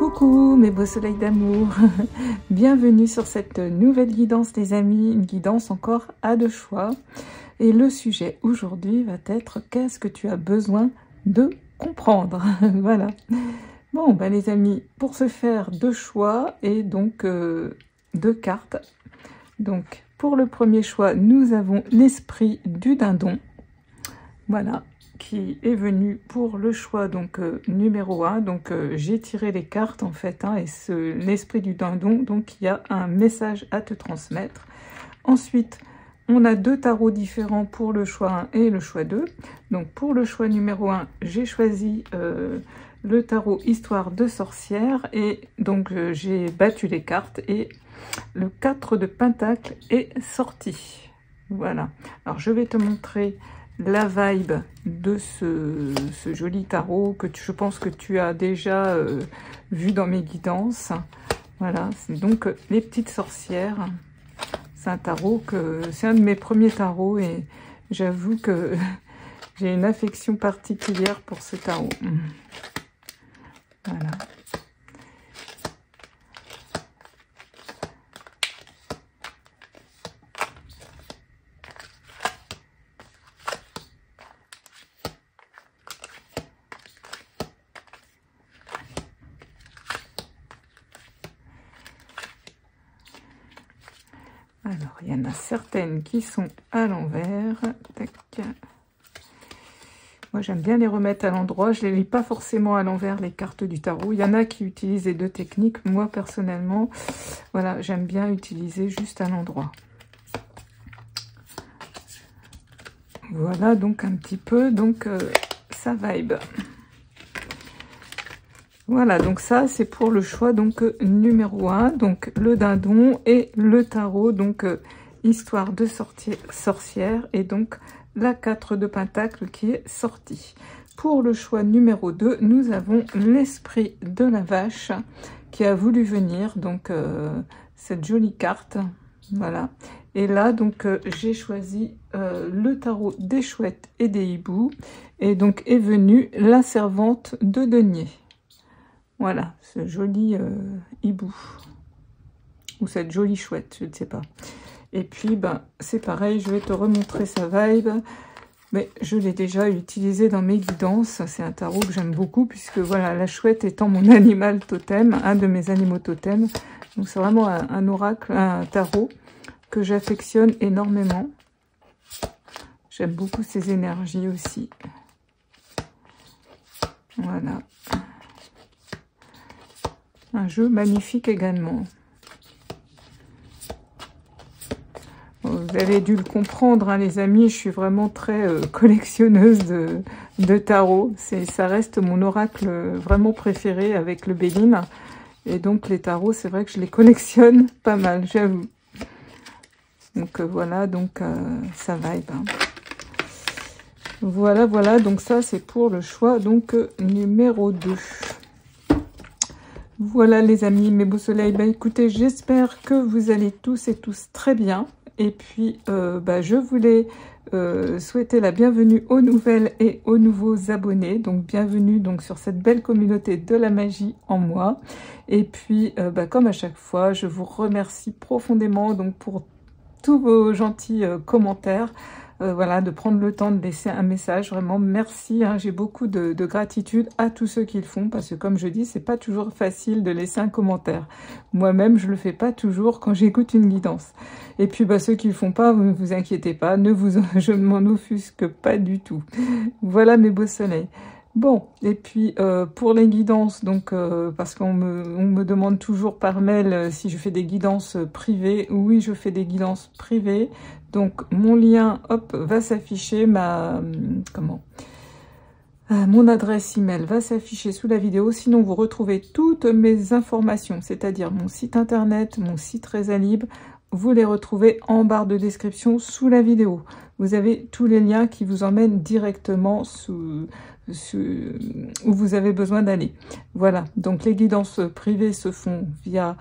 Coucou mes beaux soleils d'amour, bienvenue sur cette nouvelle guidance les amis, une guidance encore à deux choix. Et le sujet aujourd'hui va être qu'est-ce que tu as besoin de comprendre. Voilà. Bon bah les amis, pour ce faire deux choix et donc deux cartes. Donc pour le premier choix, nous avons l'esprit du dindon. Voilà, qui est venu pour le choix donc numéro 1. Donc j'ai tiré les cartes en fait, hein, et l'esprit du dindon, donc il y a un message à te transmettre. Ensuite, on a deux tarots différents pour le choix 1 et le choix 2. Donc pour le choix numéro 1, j'ai choisi le tarot Histoire de sorcière et donc j'ai battu les cartes et le 4 de Pentacle est sorti. Voilà, alors je vais te montrer la vibe de ce joli tarot que je pense que tu as déjà vu dans mes guidances. Voilà, c'est donc les petites sorcières. C'est un tarot c'est un de mes premiers tarots et j'avoue que j'ai une affection particulière pour ce tarot. Voilà. Alors, il y en a certaines qui sont à l'envers. Tac. Moi, j'aime bien les remettre à l'endroit. Je ne les lis pas forcément à l'envers, les cartes du tarot. Il y en a qui utilisent les deux techniques. Moi, personnellement, voilà, j'aime bien utiliser juste à l'endroit. Voilà, donc un petit peu, donc ça vibe. Voilà, donc ça, c'est pour le choix donc numéro 1, donc le dindon et le tarot, donc Histoire de sorcière, et donc la 4 de Pentacle qui est sortie. Pour le choix numéro 2, nous avons l'esprit de la vache qui a voulu venir, donc cette jolie carte, voilà. Et là, donc, j'ai choisi le tarot des chouettes et des hiboux, et donc est venue la servante de denier. Voilà, ce joli hibou, ou cette jolie chouette, je ne sais pas. Et puis, ben, c'est pareil, je vais te remontrer sa vibe, mais je l'ai déjà utilisé dans mes guidances. C'est un tarot que j'aime beaucoup, puisque voilà, la chouette étant mon animal totem, un de mes animaux totems. Donc c'est vraiment un oracle, un tarot que j'affectionne énormément. J'aime beaucoup ses énergies aussi. Voilà. Un jeu magnifique également. Vous avez dû le comprendre, hein, les amis, je suis vraiment très collectionneuse de tarot. Ça reste mon oracle vraiment préféré avec le Béline. Et donc les tarots, c'est vrai que je les collectionne pas mal, j'avoue. Donc voilà, donc ça vibe. Hein. Voilà, voilà, donc ça c'est pour le choix donc numéro 2. Voilà les amis, mes beaux soleils, bah écoutez, j'espère que vous allez tous et tous très bien. Et puis, je voulais souhaiter la bienvenue aux nouvelles et aux nouveaux abonnés. Donc, bienvenue donc sur cette belle communauté de la magie en moi. Et puis, comme à chaque fois, je vous remercie profondément donc pour tous vos gentils commentaires. Voilà, de prendre le temps de laisser un message, vraiment merci, hein, j'ai beaucoup de gratitude à tous ceux qui le font, parce que comme je dis, c'est pas toujours facile de laisser un commentaire. Moi-même, je le fais pas toujours quand j'écoute une guidance. Et puis, ceux qui le font pas, ne vous inquiétez pas, je ne m'en offusque pas du tout. Voilà mes beaux soleils. Bon, et puis pour les guidances, donc parce qu'on me demande toujours par mail si je fais des guidances privées. Oui, je fais des guidances privées. Donc mon lien, hop, va s'afficher, mon adresse email va s'afficher sous la vidéo. Sinon, vous retrouvez toutes mes informations, c'est-à-dire mon site internet, mon site Resalib, vous les retrouvez en barre de description sous la vidéo. Vous avez tous les liens qui vous emmènent directement où vous avez besoin d'aller. Voilà, donc les guidances privées se font via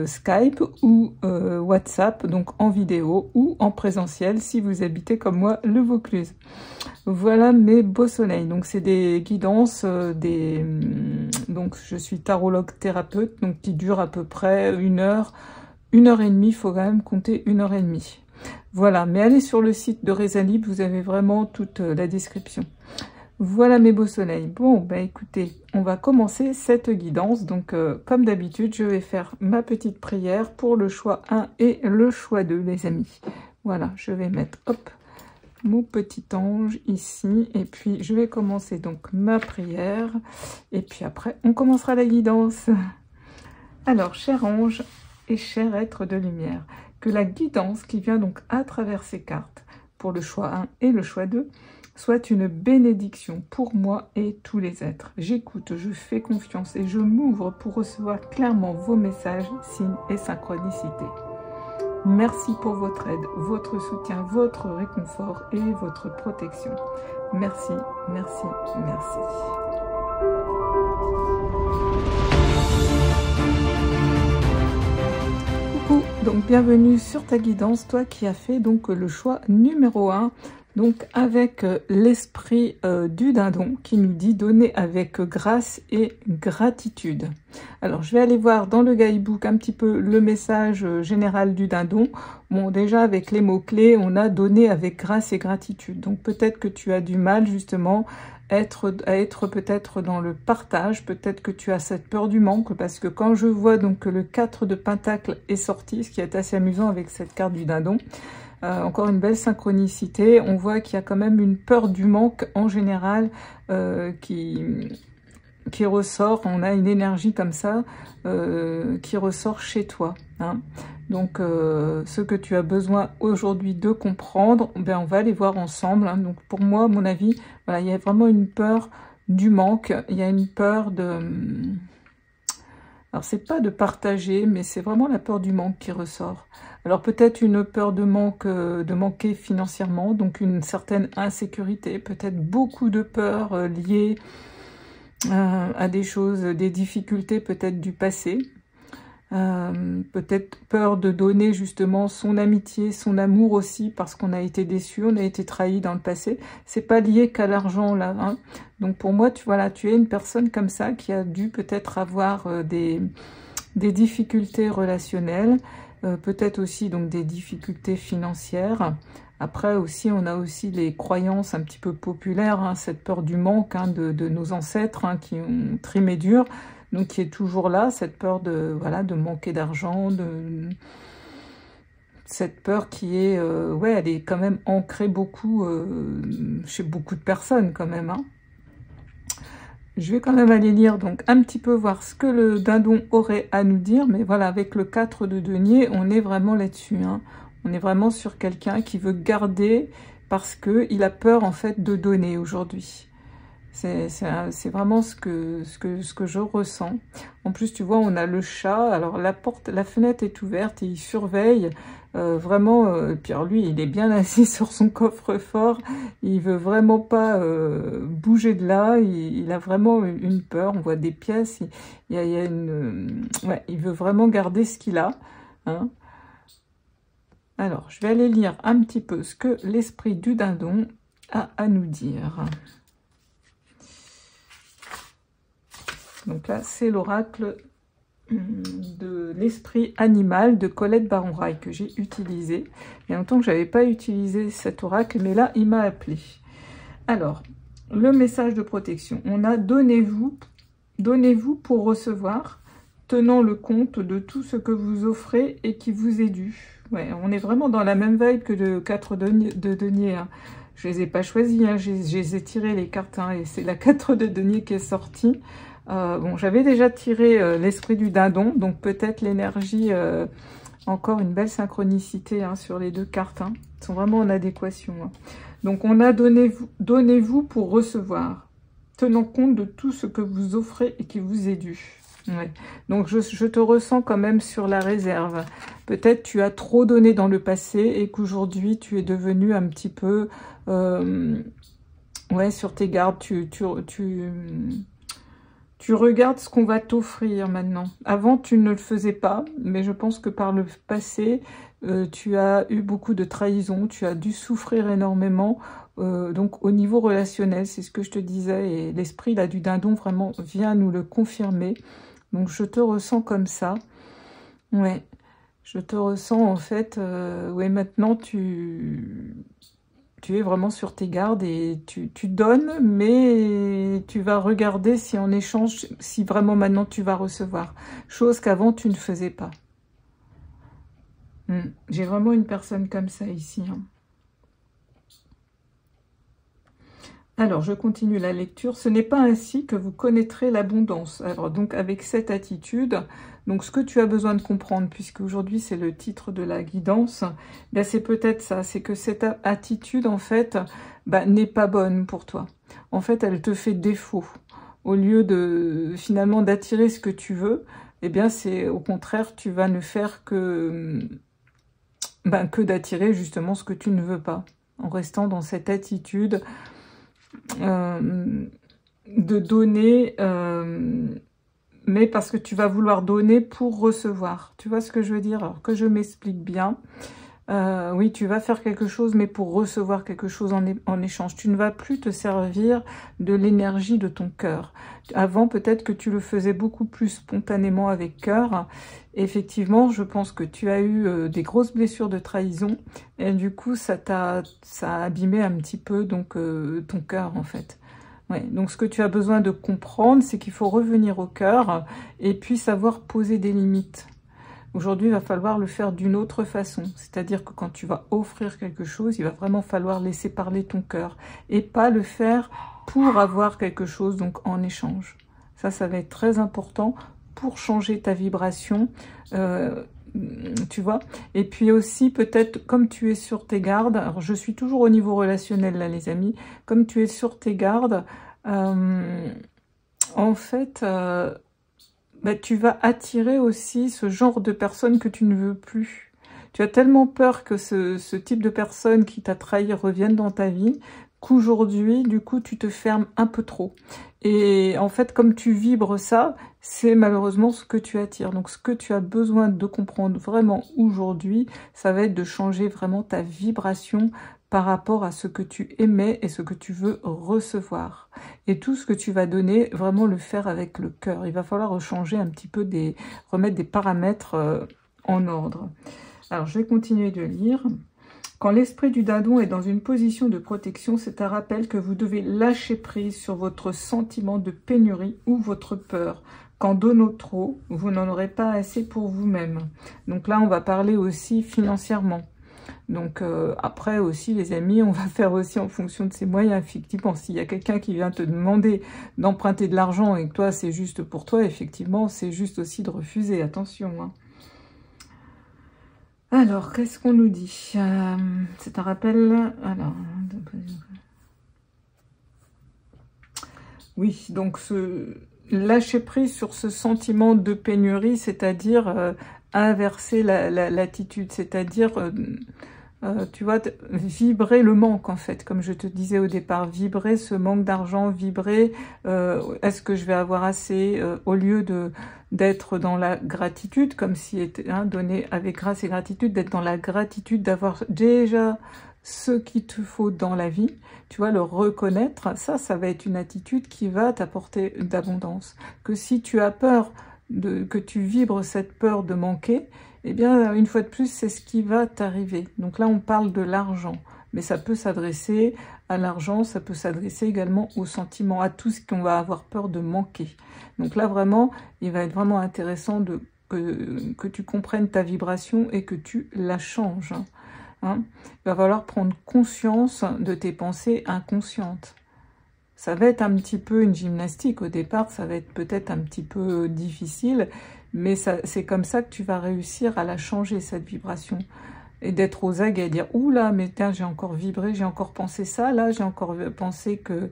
Skype ou WhatsApp, donc en vidéo ou en présentiel si vous habitez comme moi le Vaucluse. Voilà mes beaux soleils. Donc c'est des guidances, donc je suis tarologue thérapeute, donc qui durent à peu près 1 heure et demie. Il faut quand même compter 1 heure et demie. Voilà, mais allez sur le site de Rezalib, vous avez vraiment toute la description. Voilà mes beaux soleils. Bon, bah écoutez, on va commencer cette guidance. Donc, comme d'habitude, je vais faire ma petite prière pour le choix 1 et le choix 2, les amis. Voilà, je vais mettre, hop, mon petit ange ici. Et puis, je vais commencer donc ma prière. Et puis après, on commencera la guidance. Alors, cher ange et cher être de lumière, que la guidance qui vient donc à travers ces cartes, pour le choix 1 et le choix 2, soit une bénédiction pour moi et tous les êtres. J'écoute, je fais confiance et je m'ouvre pour recevoir clairement vos messages, signes et synchronicités. Merci pour votre aide, votre soutien, votre réconfort et votre protection. Merci, merci, merci. Coucou, donc bienvenue sur ta guidance, toi qui as fait donc le choix numéro 1. Donc avec l'esprit du dindon qui nous dit donner avec grâce et gratitude. Alors je vais aller voir dans le guidebook un petit peu le message général du dindon. Bon, déjà avec les mots-clés, on a donné avec grâce et gratitude. Donc peut-être que tu as du mal justement à être peut-être dans le partage, peut-être que tu as cette peur du manque, parce que quand je vois donc que le 4 de Pentacle est sorti, ce qui est assez amusant avec cette carte du dindon, encore une belle synchronicité, on voit qu'il y a quand même une peur du manque en général qui ressort, on a une énergie comme ça qui ressort chez toi. Hein. Donc ce que tu as besoin aujourd'hui de comprendre, ben, on va aller voir ensemble. Hein. Donc pour moi, à mon avis, voilà, il y a vraiment une peur du manque, il y a une peur de... Alors c'est pas de partager, mais c'est vraiment la peur du manque qui ressort. Alors peut-être une peur de manquer financièrement, donc une certaine insécurité, peut-être beaucoup de peurs liées à des choses, des difficultés peut-être du passé. Peut-être peur de donner justement son amitié, son amour aussi, parce qu'on a été déçu, on a été trahi dans le passé. C'est pas lié qu'à l'argent là. Hein. Donc pour moi, tu es une personne comme ça qui a dû peut-être avoir des difficultés relationnelles, peut-être aussi donc des difficultés financières. Après aussi, on a aussi les croyances un petit peu populaires, hein, cette peur du manque hein, de nos ancêtres hein, qui ont trimé dur. Donc qui est toujours là, cette peur de manquer d'argent, cette peur qui est, elle est quand même ancrée beaucoup chez beaucoup de personnes quand même. Hein. Je vais quand même aller lire donc un petit peu voir ce que le dindon aurait à nous dire, mais voilà, avec le 4 de denier, on est vraiment là-dessus. Hein. On est vraiment sur quelqu'un qui veut garder parce qu'il a peur en fait de donner aujourd'hui. C'est vraiment ce que je ressens. En plus, tu vois, on a le chat. Alors, la fenêtre est ouverte et il surveille vraiment. Puis alors, lui, il est bien assis sur son coffre-fort. Il veut vraiment pas bouger de là. Il a vraiment une peur. On voit des pièces. Il veut vraiment garder ce qu'il a. Hein. Alors, je vais aller lire un petit peu ce que l'esprit du dindon a à nous dire. Donc là, c'est l'oracle de l'esprit animal de Colette Baron-Rail que j'ai utilisé. Il y a longtemps que je n'avais pas utilisé cet oracle, mais là, il m'a appelé. Alors, le message de protection. On a donnez-vous pour recevoir, tenant le compte de tout ce que vous offrez et qui vous est dû. Ouais, on est vraiment dans la même vibe que le 4 de denier. Hein. Je ne les ai pas choisis, hein. Je les ai tirés les cartes, hein, et c'est la 4 de denier qui est sortie. Bon, j'avais déjà tiré l'esprit du dindon, donc peut-être l'énergie, encore une belle synchronicité hein, sur les deux cartes. Hein. Ils sont vraiment en adéquation. Hein. Donc on a donnez-vous pour recevoir, tenant compte de tout ce que vous offrez et qui vous est dû. Ouais. Donc, je te ressens quand même sur la réserve. Peut-être tu as trop donné dans le passé et qu'aujourd'hui, tu es devenu un petit peu... ouais, sur tes gardes. Tu regardes ce qu'on va t'offrir maintenant. Avant, tu ne le faisais pas, mais je pense que par le passé, tu as eu beaucoup de trahison, tu as dû souffrir énormément. Donc, au niveau relationnel, c'est ce que je te disais, et l'esprit là du dindon vraiment vient nous le confirmer. Donc, je te ressens comme ça. Ouais, je te ressens en fait. Ouais, maintenant, tu es vraiment sur tes gardes et tu donnes, mais tu vas regarder si en échange, si vraiment maintenant tu vas recevoir. Chose qu'avant tu ne faisais pas. J'ai vraiment une personne comme ça ici. Hein. Alors, je continue la lecture. Ce n'est pas ainsi que vous connaîtrez l'abondance. Alors, donc, avec cette attitude, donc ce que tu as besoin de comprendre, puisque aujourd'hui c'est le titre de la guidance, ben, c'est peut-être ça, c'est que cette attitude, en fait, ben, n'est pas bonne pour toi. En fait, elle te fait défaut. Au lieu de, finalement, d'attirer ce que tu veux, eh bien, c'est au contraire, tu vas ne faire que d'attirer justement ce que tu ne veux pas, en restant dans cette attitude de donner, mais parce que tu vas vouloir donner pour recevoir. Tu vois ce que je veux dire? Alors que je m'explique bien. Oui, tu vas faire quelque chose, mais pour recevoir quelque chose en échange. Tu ne vas plus te servir de l'énergie de ton cœur. Avant, peut-être que tu le faisais beaucoup plus spontanément avec cœur. Effectivement, je pense que tu as eu des grosses blessures de trahison. Et du coup, ça a abîmé un petit peu donc ton cœur, en fait. Ouais, donc ce que tu as besoin de comprendre, c'est qu'il faut revenir au cœur et puis savoir poser des limites. Aujourd'hui, il va falloir le faire d'une autre façon. C'est-à-dire que quand tu vas offrir quelque chose, il va vraiment falloir laisser parler ton cœur. Et pas le faire pour avoir quelque chose donc en échange. Ça va être très important pour changer ta vibration. Tu vois. Et puis aussi, peut-être, comme tu es sur tes gardes, alors je suis toujours au niveau relationnel là, les amis, comme tu es sur tes gardes, en fait... bah, tu vas attirer aussi ce genre de personnes que tu ne veux plus. Tu as tellement peur que ce type de personne qui t'a trahi revienne dans ta vie, qu'aujourd'hui, du coup, tu te fermes un peu trop. Et en fait, comme tu vibres ça, c'est malheureusement ce que tu attires. Donc, ce que tu as besoin de comprendre vraiment aujourd'hui, ça va être de changer vraiment ta vibration par rapport à ce que tu aimais et ce que tu veux recevoir. Et tout ce que tu vas donner, vraiment le faire avec le cœur. Il va falloir changer un petit peu, remettre des paramètres en ordre. Alors, je vais continuer de lire. Quand l'esprit du dindon est dans une position de protection, c'est un rappel que vous devez lâcher prise sur votre sentiment de pénurie ou votre peur. Qu'en donnant trop, vous n'en aurez pas assez pour vous-même. Donc là, on va parler aussi financièrement. Donc après aussi les amis, on va faire aussi en fonction de ses moyens. Effectivement, s'il y a quelqu'un qui vient te demander d'emprunter de l'argent et que toi c'est juste pour toi, effectivement c'est juste aussi de refuser, attention. Hein. Alors, qu'est-ce qu'on nous dit? C'est un rappel... Alors, oui, donc lâcher prise sur ce sentiment de pénurie, c'est-à-dire inverser l'attitude, c'est-à-dire... tu vois, vibrer le manque en fait, comme je te disais au départ, vibrer ce manque d'argent, vibrer est-ce que je vais avoir assez, au lieu d'être dans la gratitude, comme si était donné avec grâce et gratitude, d'être dans la gratitude, d'avoir déjà ce qu'il te faut dans la vie, tu vois, le reconnaître, ça va être une attitude qui va t'apporter d'abondance. Que si tu as peur, que tu vibres cette peur de manquer, eh bien, une fois de plus, c'est ce qui va t'arriver. Donc là, on parle de l'argent. Mais ça peut s'adresser à l'argent, ça peut s'adresser également aux sentiments, à tout ce qu'on va avoir peur de manquer. Donc là, vraiment, il va être vraiment intéressant que tu comprennes ta vibration et que tu la changes. Hein. Il va falloir prendre conscience de tes pensées inconscientes. Ça va être un petit peu une gymnastique au départ, ça va être peut-être un petit peu difficile, mais c'est comme ça que tu vas réussir à la changer, cette vibration. et d'être aux aguets, dire « Ouh là, mais tiens, j'ai encore vibré, j'ai encore pensé ça, là, j'ai encore pensé que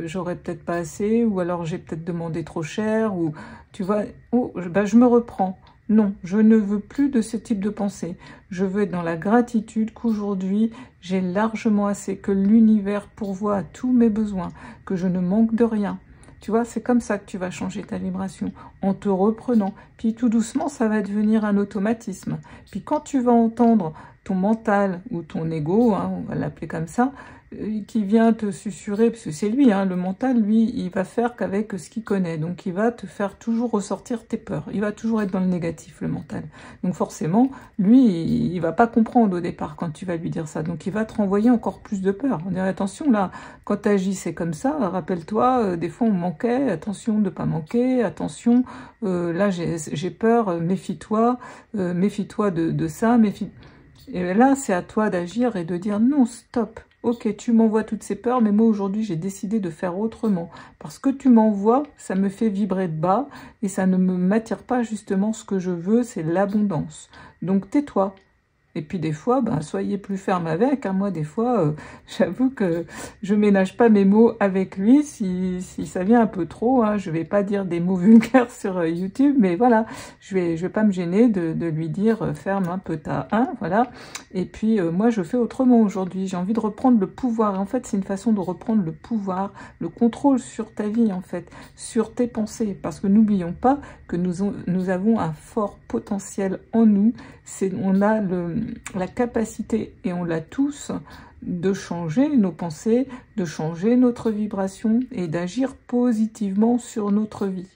j'aurais peut-être pas assez, ou alors j'ai peut-être demandé trop cher, ou tu vois, oh, ben, je me reprends. » Non, je ne veux plus de ce type de pensée. Je veux être dans la gratitude qu'aujourd'hui, j'ai largement assez, que l'univers pourvoit à tous mes besoins, que je ne manque de rien. Tu vois, c'est comme ça que tu vas changer ta vibration, en te reprenant. Puis tout doucement, ça va devenir un automatisme. Puis quand tu vas entendre ton mental ou ton ego, hein, on va l'appeler comme ça, qui vient te susurrer, parce que c'est lui, hein, le mental, lui, il va faire qu'avec ce qu'il connaît. Donc il va te faire toujours ressortir tes peurs. Il va toujours être dans le négatif, le mental. Donc forcément, lui, il va pas comprendre au départ quand tu vas lui dire ça. Donc il va te renvoyer encore plus de peur. On dirait, attention, là, quand tu agis, c'est comme ça. Rappelle-toi, des fois on manquait, attention de pas manquer, attention, là j'ai peur, méfie-toi, méfie-toi de ça, méfie... Et là, c'est à toi d'agir et de dire non, stop. Ok, tu m'envoies toutes ces peurs, mais moi aujourd'hui j'ai décidé de faire autrement. Parce que tu m'envoies, ça me fait vibrer bas et ça ne m'attire pas justement ce que je veux, c'est l'abondance. Donc tais-toi. Et puis des fois, ben, soyez plus ferme avec. Hein. Moi, des fois, j'avoue que je ménage pas mes mots avec lui si ça vient un peu trop. Hein. Je vais pas dire des mots vulgaires sur YouTube, mais voilà, je vais pas me gêner de lui dire ferme un peu ta voilà. Et puis moi, je fais autrement aujourd'hui. J'ai envie de reprendre le pouvoir. En fait, c'est une façon de reprendre le pouvoir, le contrôle sur ta vie, en fait, sur tes pensées. Parce que n'oublions pas que nous avons un fort potentiel en nous. On a la capacité, et on l'a tous, de changer nos pensées, de changer notre vibration et d'agir positivement sur notre vie.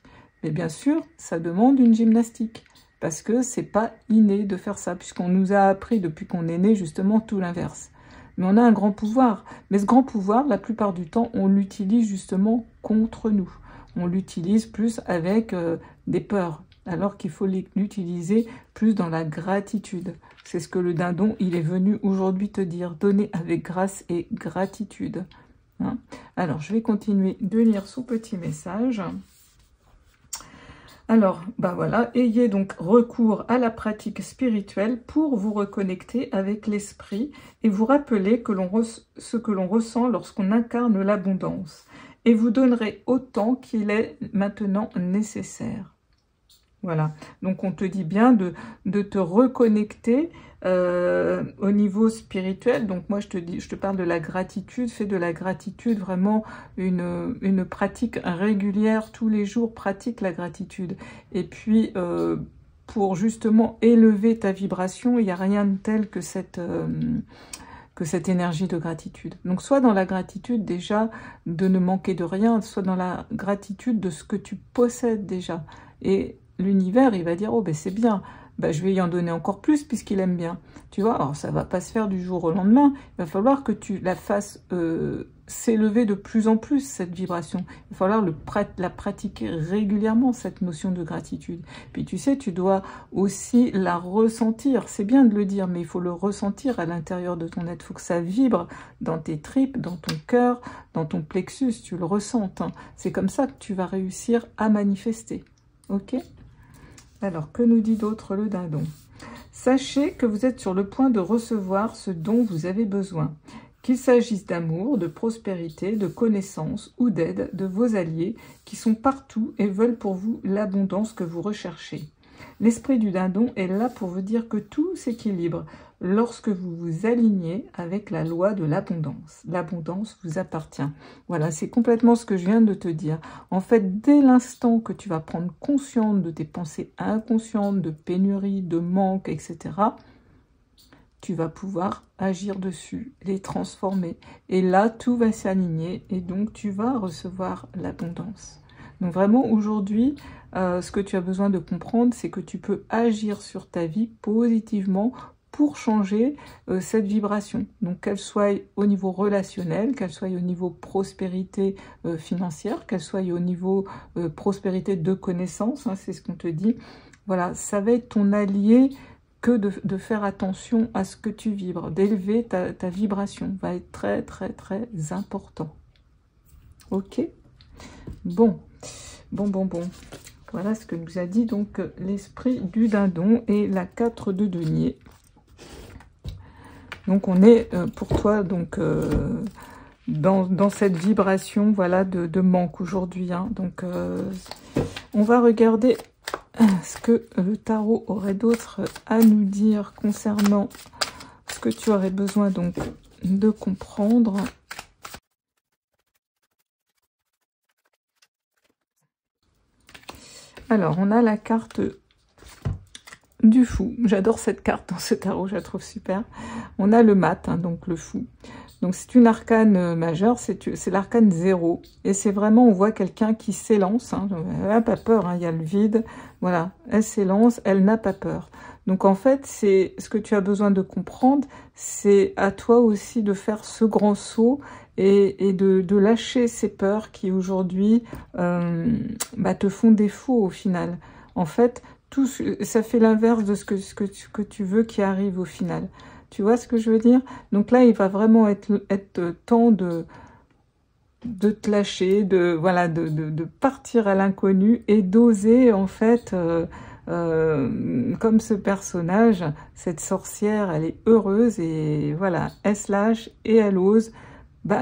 Mais bien sûr, ça demande une gymnastique, parce que c'est pas inné de faire ça, puisqu'on nous a appris depuis qu'on est né justement tout l'inverse. Mais on a un grand pouvoir. Mais ce grand pouvoir, la plupart du temps, on l'utilise justement contre nous. On l'utilise plus avec des peurs, alors qu'il faut l'utiliser plus dans la gratitude. C'est ce que le dindon, il est venu aujourd'hui te dire, donner avec grâce et gratitude. Hein? Alors, je vais continuer de lire son petit message. Alors, bah voilà, ayez donc recours à la pratique spirituelle pour vous reconnecter avec l'esprit et vous rappeler que ce que l'on ressent lorsqu'on incarne l'abondance. Et vous donnerez autant qu'il est maintenant nécessaire. Voilà, donc on te dit bien de te reconnecter au niveau spirituel. Donc moi je te parle de la gratitude, fais de la gratitude vraiment une pratique régulière, tous les jours pratique la gratitude. Et puis pour justement élever ta vibration, il n'y a rien de tel que cette énergie de gratitude. Donc soit dans la gratitude déjà de ne manquer de rien, soit dans la gratitude de ce que tu possèdes déjà. Et l'univers, il va dire, oh ben c'est bien, ben, je vais y en donner encore plus puisqu'il aime bien. Tu vois, alors ça va pas se faire du jour au lendemain, il va falloir que tu la fasses s'élever de plus en plus, cette vibration. Il va falloir la pratiquer régulièrement, cette notion de gratitude. Puis tu sais, tu dois aussi la ressentir. C'est bien de le dire, mais il faut le ressentir à l'intérieur de ton être. Il faut que ça vibre dans tes tripes, dans ton cœur, dans ton plexus, tu le ressentes. Hein. C'est comme ça que tu vas réussir à manifester. Ok ? Alors, que nous dit d'autre le dindon? Sachez que vous êtes sur le point de recevoir ce dont vous avez besoin. Qu'il s'agisse d'amour, de prospérité, de connaissances ou d'aide de vos alliés qui sont partout et veulent pour vous l'abondance que vous recherchez. L'esprit du dindon est là pour vous dire que tout s'équilibre lorsque vous vous alignez avec la loi de l'abondance. L'abondance vous appartient. Voilà, c'est complètement ce que je viens de te dire. En fait, dès l'instant que tu vas prendre conscience de tes pensées inconscientes, de pénurie, de manque, etc., tu vas pouvoir agir dessus, les transformer. Et là, tout va s'aligner et donc tu vas recevoir l'abondance. Donc vraiment, aujourd'hui, ce que tu as besoin de comprendre, c'est que tu peux agir sur ta vie positivement pour changer cette vibration. Donc qu'elle soit au niveau relationnel, qu'elle soit au niveau prospérité financière, qu'elle soit au niveau prospérité de connaissances, hein, c'est ce qu'on te dit. Voilà, ça va être ton allié que de faire attention à ce que tu vibres, d'élever ta vibration, va être très très très important. Ok? Bon. Voilà ce que nous a dit donc l'esprit du dindon et la 4 de denier. Donc on est pour toi donc dans cette vibration, voilà, de manque aujourd'hui. Hein. Donc on va regarder ce que le tarot aurait d'autre à nous dire concernant ce que tu aurais besoin donc de comprendre. Alors, on a la carte du fou. J'adore cette carte dans ce tarot, je la trouve super. On a le mat, hein, donc le fou. Donc, c'est une arcane majeure, c'est l'arcane 0. Et c'est vraiment, on voit quelqu'un qui s'élance. Hein, elle n'a pas peur, hein, il y a le vide. Voilà, elle s'élance, elle n'a pas peur. Donc, en fait, c'est ce que tu as besoin de comprendre, c'est à toi aussi de faire ce grand saut et de lâcher ces peurs qui, aujourd'hui, te font défaut au final. En fait, ça fait l'inverse de ce que tu veux qui arrive au final. Tu vois ce que je veux dire? Donc là, il va vraiment être temps de te lâcher, de partir à l'inconnu et d'oser, en fait, comme ce personnage, cette sorcière, elle est heureuse et voilà, elle se lâche et elle ose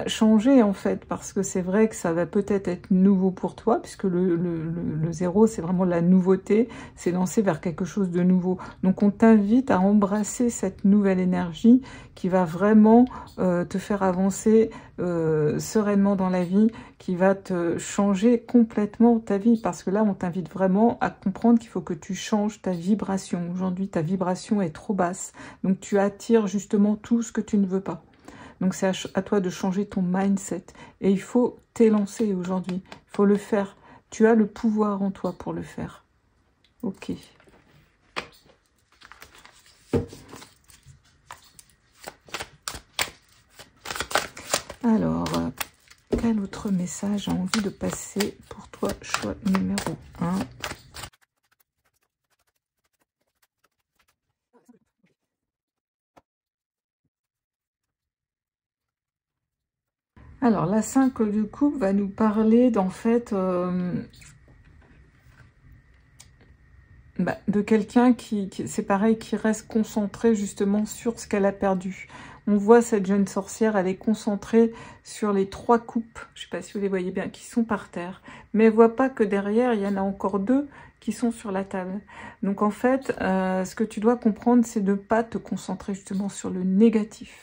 changer en fait, parce que c'est vrai que ça va peut-être être nouveau pour toi, puisque le 0, c'est vraiment la nouveauté, c'est lancer vers quelque chose de nouveau. Donc on t'invite à embrasser cette nouvelle énergie qui va vraiment te faire avancer sereinement dans la vie, qui va te changer complètement ta vie, parce que là on t'invite vraiment à comprendre qu'il faut que tu changes ta vibration. Aujourd'hui ta vibration est trop basse, donc tu attires justement tout ce que tu ne veux pas. Donc c'est à toi de changer ton mindset. Et il faut t'élancer aujourd'hui. Il faut le faire. Tu as le pouvoir en toi pour le faire. Ok. Alors, quel autre message a envie de passer pour toi, choix numéro 1 ? Alors, la 5 de coupe va nous parler d'en fait de quelqu'un qui c'est pareil, qui reste concentré justement sur ce qu'elle a perdu. On voit cette jeune sorcière, elle est concentrée sur les 3 coupes, je ne sais pas si vous les voyez bien, qui sont par terre. Mais elle ne voit pas que derrière, il y en a encore 2 qui sont sur la table. Donc en fait, ce que tu dois comprendre, c'est de ne pas te concentrer justement sur le négatif.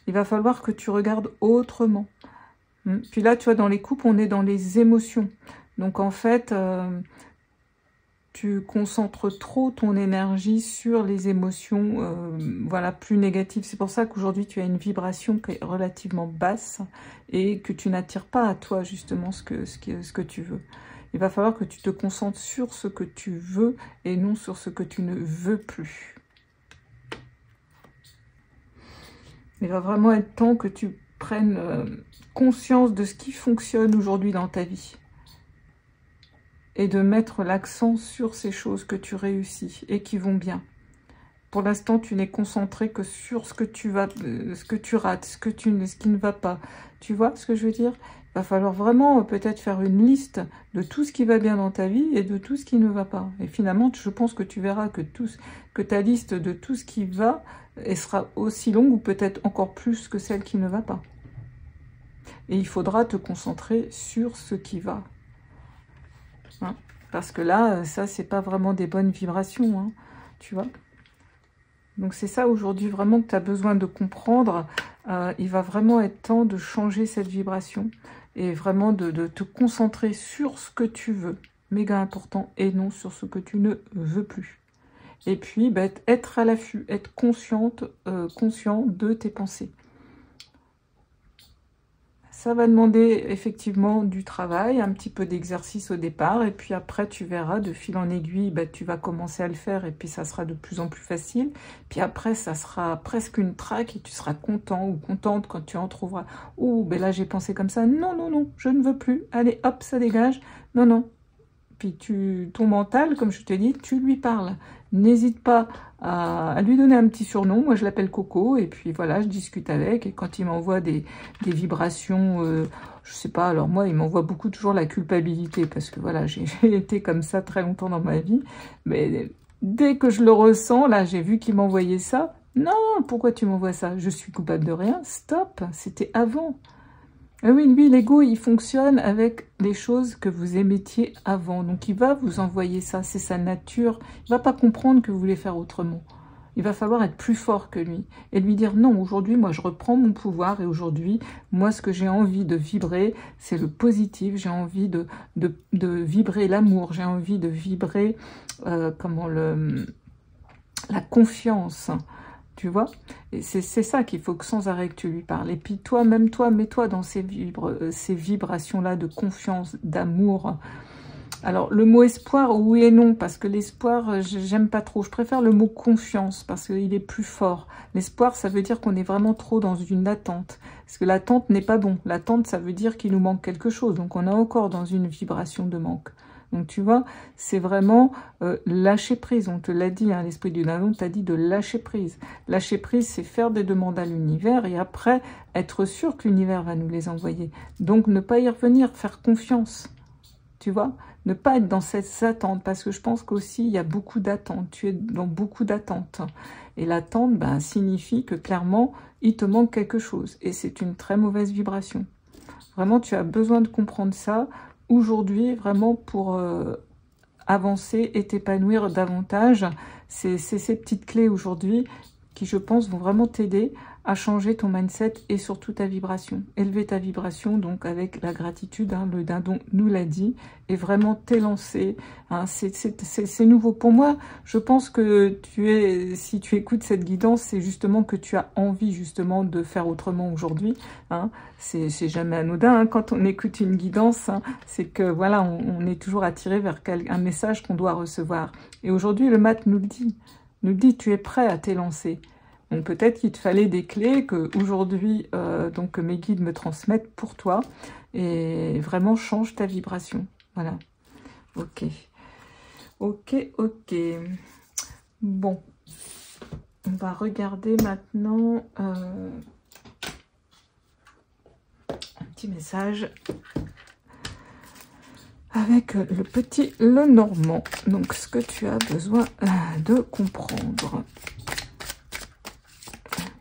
Il va falloir que tu regardes autrement. Puis là, tu vois, dans les coupes, on est dans les émotions. Donc en fait, tu concentres trop ton énergie sur les émotions voilà, plus négatives. C'est pour ça qu'aujourd'hui, tu as une vibration qui est relativement basse et que tu n'attires pas à toi justement ce que tu veux. Il va falloir que tu te concentres sur ce que tu veux et non sur ce que tu ne veux plus. Il va vraiment être temps que tu prennes conscience de ce qui fonctionne aujourd'hui dans ta vie. Et de mettre l'accent sur ces choses que tu réussis et qui vont bien. Pour l'instant, tu n'es concentré que sur ce que tu rates, ce qui ne va pas. Tu vois ce que je veux dire? Il va falloir vraiment peut-être faire une liste de tout ce qui va bien dans ta vie et de tout ce qui ne va pas. Et finalement, je pense que tu verras que ta liste de tout ce qui va elle sera aussi longue ou peut-être encore plus que celle qui ne va pas. Et il faudra te concentrer sur ce qui va. Hein, parce que là, ça, c'est pas vraiment des bonnes vibrations, hein, tu vois. Donc c'est ça aujourd'hui vraiment que tu as besoin de comprendre. Il va vraiment être temps de changer cette vibration et vraiment de te concentrer sur ce que tu veux, méga important, et non sur ce que tu ne veux plus. Et puis, être à l'affût, être conscient de tes pensées. Ça va demander effectivement du travail, un petit peu d'exercice au départ, et puis après tu verras, de fil en aiguille, tu vas commencer à le faire, et puis ça sera de plus en plus facile. Puis après, ça sera presque une traque, et tu seras content ou contente quand tu en trouveras. « Oh, là j'ai pensé comme ça, non, non, non, je ne veux plus, allez, hop, ça dégage, non, non. » Puis ton mental, comme je te dis, tu lui parles. N'hésite pas à lui donner un petit surnom. Moi, je l'appelle Coco. Et puis voilà, je discute avec. Et quand il m'envoie des vibrations, je sais pas, alors moi, il m'envoie beaucoup toujours la culpabilité. Parce que voilà, j'ai été comme ça très longtemps dans ma vie. Mais dès que je le ressens, là, j'ai vu qu'il m'envoyait ça. Non, pourquoi tu m'envoies ça? Je suis coupable de rien. Stop, c'était avant. Ah oui, lui, l'ego, il fonctionne avec les choses que vous émettiez avant. Donc, il va vous envoyer ça. C'est sa nature. Il ne va pas comprendre que vous voulez faire autrement. Il va falloir être plus fort que lui. Et lui dire, non, aujourd'hui, moi, je reprends mon pouvoir. Et aujourd'hui, moi, ce que j'ai envie de vibrer, c'est le positif. J'ai envie de vibrer l'amour. J'ai envie de vibrer la confiance. Tu vois, et c'est ça qu'il faut que sans arrêt que tu lui parles. Et puis toi, même toi, mets-toi dans ces vibrations-là de confiance, d'amour. Alors, le mot espoir, oui et non, parce que l'espoir, j'aime pas trop. Je préfère le mot confiance, parce qu'il est plus fort. L'espoir, ça veut dire qu'on est vraiment trop dans une attente. Parce que l'attente n'est pas bon. L'attente, ça veut dire qu'il nous manque quelque chose. Donc, on est encore dans une vibration de manque. Donc, tu vois, c'est vraiment lâcher prise. On te l'a dit, hein, l'esprit du Dindon t'a dit de lâcher prise. Lâcher prise, c'est faire des demandes à l'univers et après, être sûr que l'univers va nous les envoyer. Donc, ne pas y revenir, faire confiance. Tu vois, ne pas être dans cette attente, parce que je pense qu'aussi, il y a beaucoup d'attentes. Tu es dans beaucoup d'attentes. Et l'attente, ben, signifie que clairement, il te manque quelque chose. Et c'est une très mauvaise vibration. Vraiment, tu as besoin de comprendre ça aujourd'hui, vraiment pour avancer et t'épanouir davantage. C'est ces petites clés aujourd'hui qui, je pense, vont vraiment t'aider à changer ton mindset et surtout ta vibration. Élever ta vibration, donc avec la gratitude, hein, le Dindon nous l'a dit, et vraiment t'élancer. Hein, c'est nouveau. Pour moi, je pense que si tu écoutes cette guidance, c'est justement que tu as envie justement de faire autrement aujourd'hui. Hein. C'est jamais anodin, hein, quand on écoute une guidance, hein, c'est que voilà, on est toujours attiré vers un message qu'on doit recevoir. Et aujourd'hui, le mat nous le dit, tu es prêt à t'élancer. Donc peut-être qu'il te fallait des clés que aujourd'hui donc mes guides me transmettent pour toi et vraiment change ta vibration. Voilà. Ok. Ok, ok. Bon. On va regarder maintenant un petit message avec le petit Lenormand. Donc ce que tu as besoin de comprendre.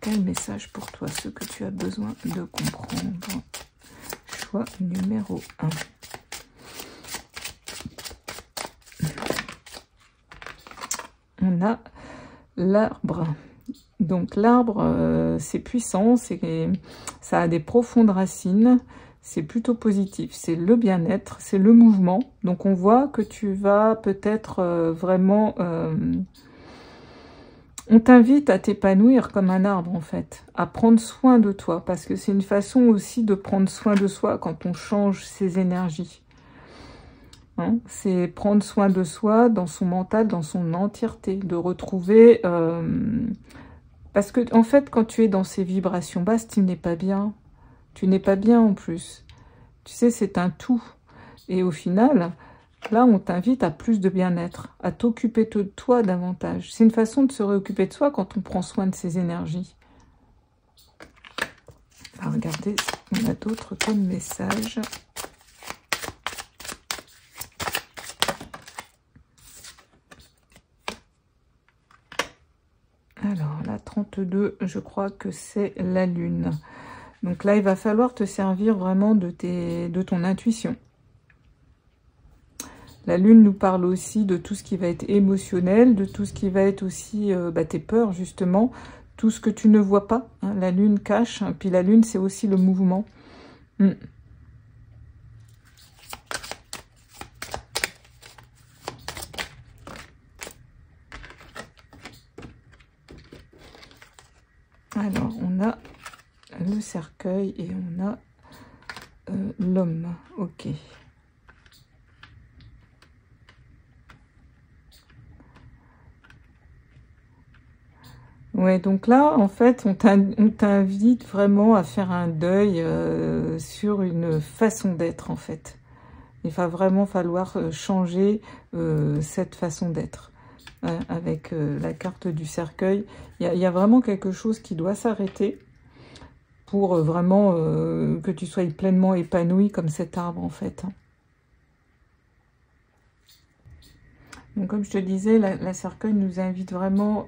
Quel message pour toi, ce que tu as besoin de comprendre? Choix numéro 1. On a l'arbre. Donc l'arbre, c'est puissant, ça a des profondes racines, c'est plutôt positif, c'est le bien-être, c'est le mouvement. Donc on voit que tu vas peut-être vraiment... on t'invite à t'épanouir comme un arbre, en fait, à prendre soin de toi, parce que c'est une façon aussi de prendre soin de soi quand on change ses énergies. Hein, c'est prendre soin de soi dans son mental, dans son entièreté, de retrouver... parce que, en fait, quand tu es dans ces vibrations basses, tu n'es pas bien. Tu n'es pas bien, en plus. Tu sais, c'est un tout. Et au final... Là, on t'invite à plus de bien-être, à t'occuper de toi davantage. C'est une façon de se réoccuper de soi quand on prend soin de ses énergies. On va regarder si on a d'autres comme messages. Alors, la 32, je crois que c'est la lune. Donc là, il va falloir te servir vraiment de ton intuition. La lune nous parle aussi de tout ce qui va être émotionnel, de tout ce qui va être aussi tes peurs, justement, tout ce que tu ne vois pas. Hein, la lune cache, hein, puis la lune, c'est aussi le mouvement. Alors, on a le cercueil et on a l'homme. Ok. Ouais, donc là, en fait, on t'invite vraiment à faire un deuil sur une façon d'être, en fait. Il va vraiment falloir changer cette façon d'être. Avec la carte du cercueil, il y a vraiment quelque chose qui doit s'arrêter pour vraiment que tu sois pleinement épanoui comme cet arbre, en fait. Donc comme je te disais, la cercueil nous invite vraiment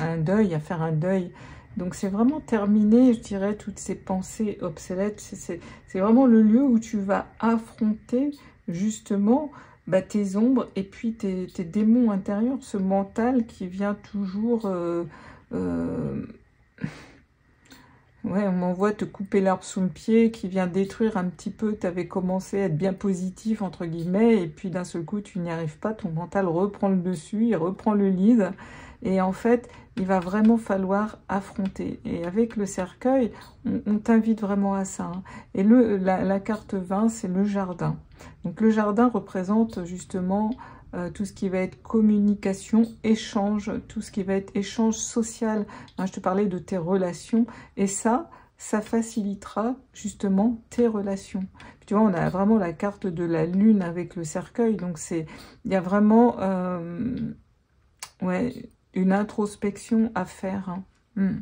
à un deuil, à faire un deuil. Donc c'est vraiment terminer, je dirais, toutes ces pensées obsolètes. C'est vraiment le lieu où tu vas affronter justement tes ombres et puis tes démons intérieurs, ce mental qui vient toujours... ouais, on m'envoie te couper l'herbe sous le pied, qui vient détruire un petit peu. Tu avais commencé à être bien positif, entre guillemets, et puis d'un seul coup, tu n'y arrives pas. Ton mental reprend le dessus, il reprend le lead. Et en fait, il va vraiment falloir affronter. Et avec le cercueil, on t'invite vraiment à ça. Hein. Et la carte 20, c'est le jardin. Donc le jardin représente justement... tout ce qui va être communication, échange, tout ce qui va être échange social. Hein, je te parlais de tes relations. Et ça facilitera justement tes relations. Puis, tu vois, on a vraiment la carte de la lune avec le cercueil. Donc, il y a vraiment ouais, une introspection à faire. Hein.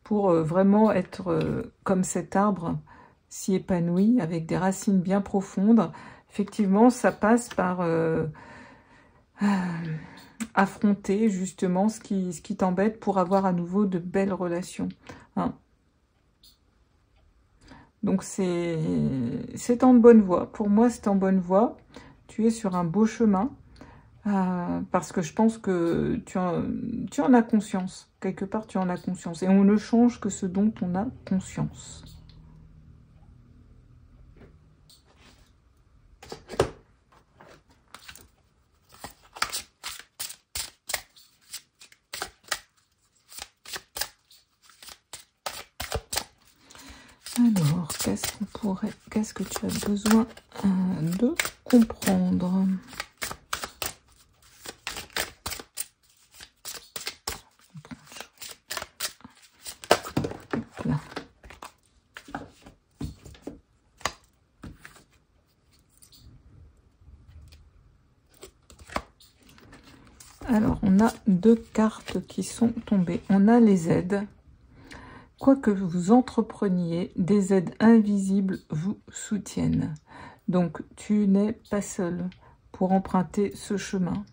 Pour vraiment être comme cet arbre si épanoui, avec des racines bien profondes. Effectivement, ça passe par affronter justement ce qui t'embête pour avoir à nouveau de belles relations. Hein. Donc c'est en bonne voie. Pour moi, c'est en bonne voie. Tu es sur un beau chemin parce que je pense que tu en as conscience. Quelque part, tu en as conscience. Et on ne change que ce dont on a conscience. Alors, qu'est-ce que tu as besoin de comprendre? Là. Alors, on a deux cartes qui sont tombées. On a les aides. Quoi que vous entrepreniez, des aides invisibles vous soutiennent. Donc, tu n'es pas seul pour emprunter ce chemin.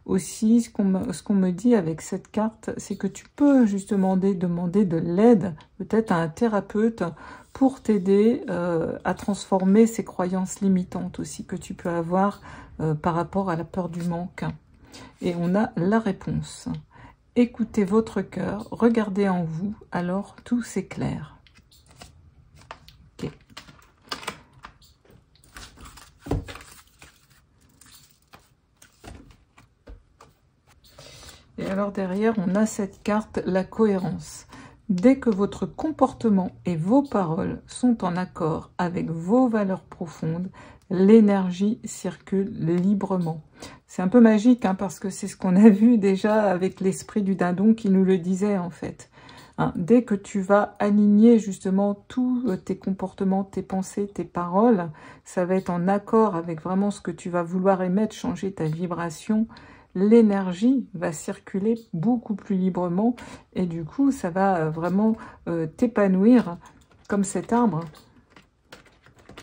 Aussi, ce qu'on me dit avec cette carte, c'est que tu peux justement demander de l'aide, peut-être à un thérapeute, pour t'aider à transformer ces croyances limitantes aussi que tu peux avoir par rapport à la peur du manque. Et on a la réponse. Écoutez votre cœur, regardez en vous, alors tout s'éclaire. Ok. Et alors derrière, on a cette carte, la cohérence. Dès que votre comportement et vos paroles sont en accord avec vos valeurs profondes, l'énergie circule librement. C'est un peu magique, hein, parce que c'est ce qu'on a vu déjà avec l'esprit du dindon qui nous le disait en fait. Hein, dès que tu vas aligner justement tous tes comportements, tes pensées, tes paroles, ça va être en accord avec vraiment ce que tu vas vouloir émettre, changer ta vibration. L'énergie va circuler beaucoup plus librement et du coup, ça va vraiment t'épanouir comme cet arbre.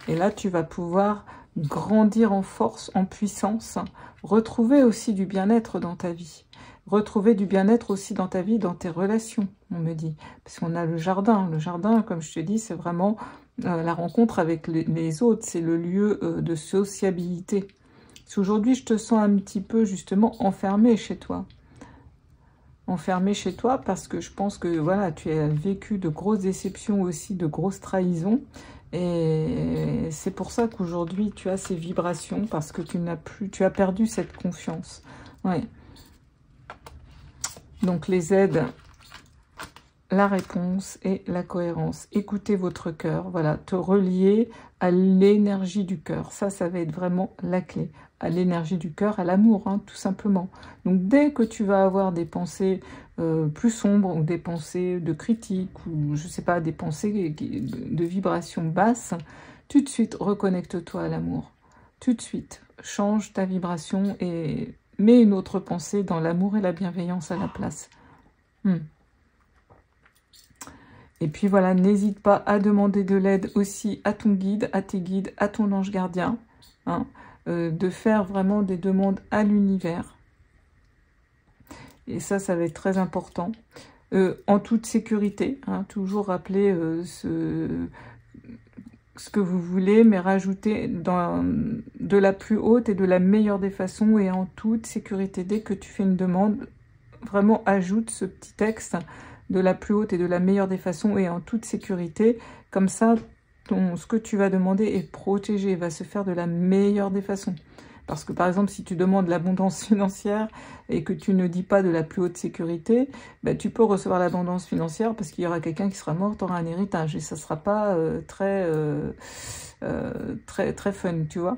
Et là, tu vas pouvoir grandir en force, en puissance, retrouver aussi du bien-être dans ta vie. Retrouver du bien-être aussi dans ta vie, dans tes relations, on me dit. Parce qu'on a le jardin. Le jardin, comme je te dis, c'est vraiment la rencontre avec les autres. C'est le lieu de sociabilité. Si aujourd'hui, je te sens un petit peu, justement, enfermé chez toi. Enfermé chez toi parce que je pense que, voilà, tu as vécu de grosses déceptions aussi, de grosses trahisons. Et c'est pour ça qu'aujourd'hui, tu as ces vibrations parce que tu as perdu cette confiance. Ouais. Donc, les aides, la réponse et la cohérence. Écoutez votre cœur, voilà, te relier à l'énergie du cœur. Ça va être vraiment la clé. À l'énergie du cœur, à l'amour, hein, tout simplement. Donc, dès que tu vas avoir des pensées plus sombres, ou des pensées de critique, ou je sais pas, des pensées de vibrations basses, tout de suite, reconnecte-toi à l'amour. Tout de suite, change ta vibration et mets une autre pensée dans l'amour et la bienveillance à la place. Et puis voilà, n'hésite pas à demander de l'aide aussi à ton guide, à tes guides, à ton ange gardien. Hein. de faire vraiment des demandes à l'univers. Et ça va être très important. En toute sécurité, hein, toujours rappeler ce que vous voulez, mais rajouter de la plus haute et de la meilleure des façons et en toute sécurité. Dès que tu fais une demande, vraiment ajoute ce petit texte de la plus haute et de la meilleure des façons et en toute sécurité. Comme ça, ce que tu vas demander est protégé, va se faire de la meilleure des façons. Parce que par exemple, si tu demandes l'abondance financière et que tu ne dis pas de la plus haute sécurité, ben, tu peux recevoir l'abondance financière parce qu'il y aura quelqu'un qui sera mort, tu auras un héritage. Et ça ne sera pas très fun, tu vois.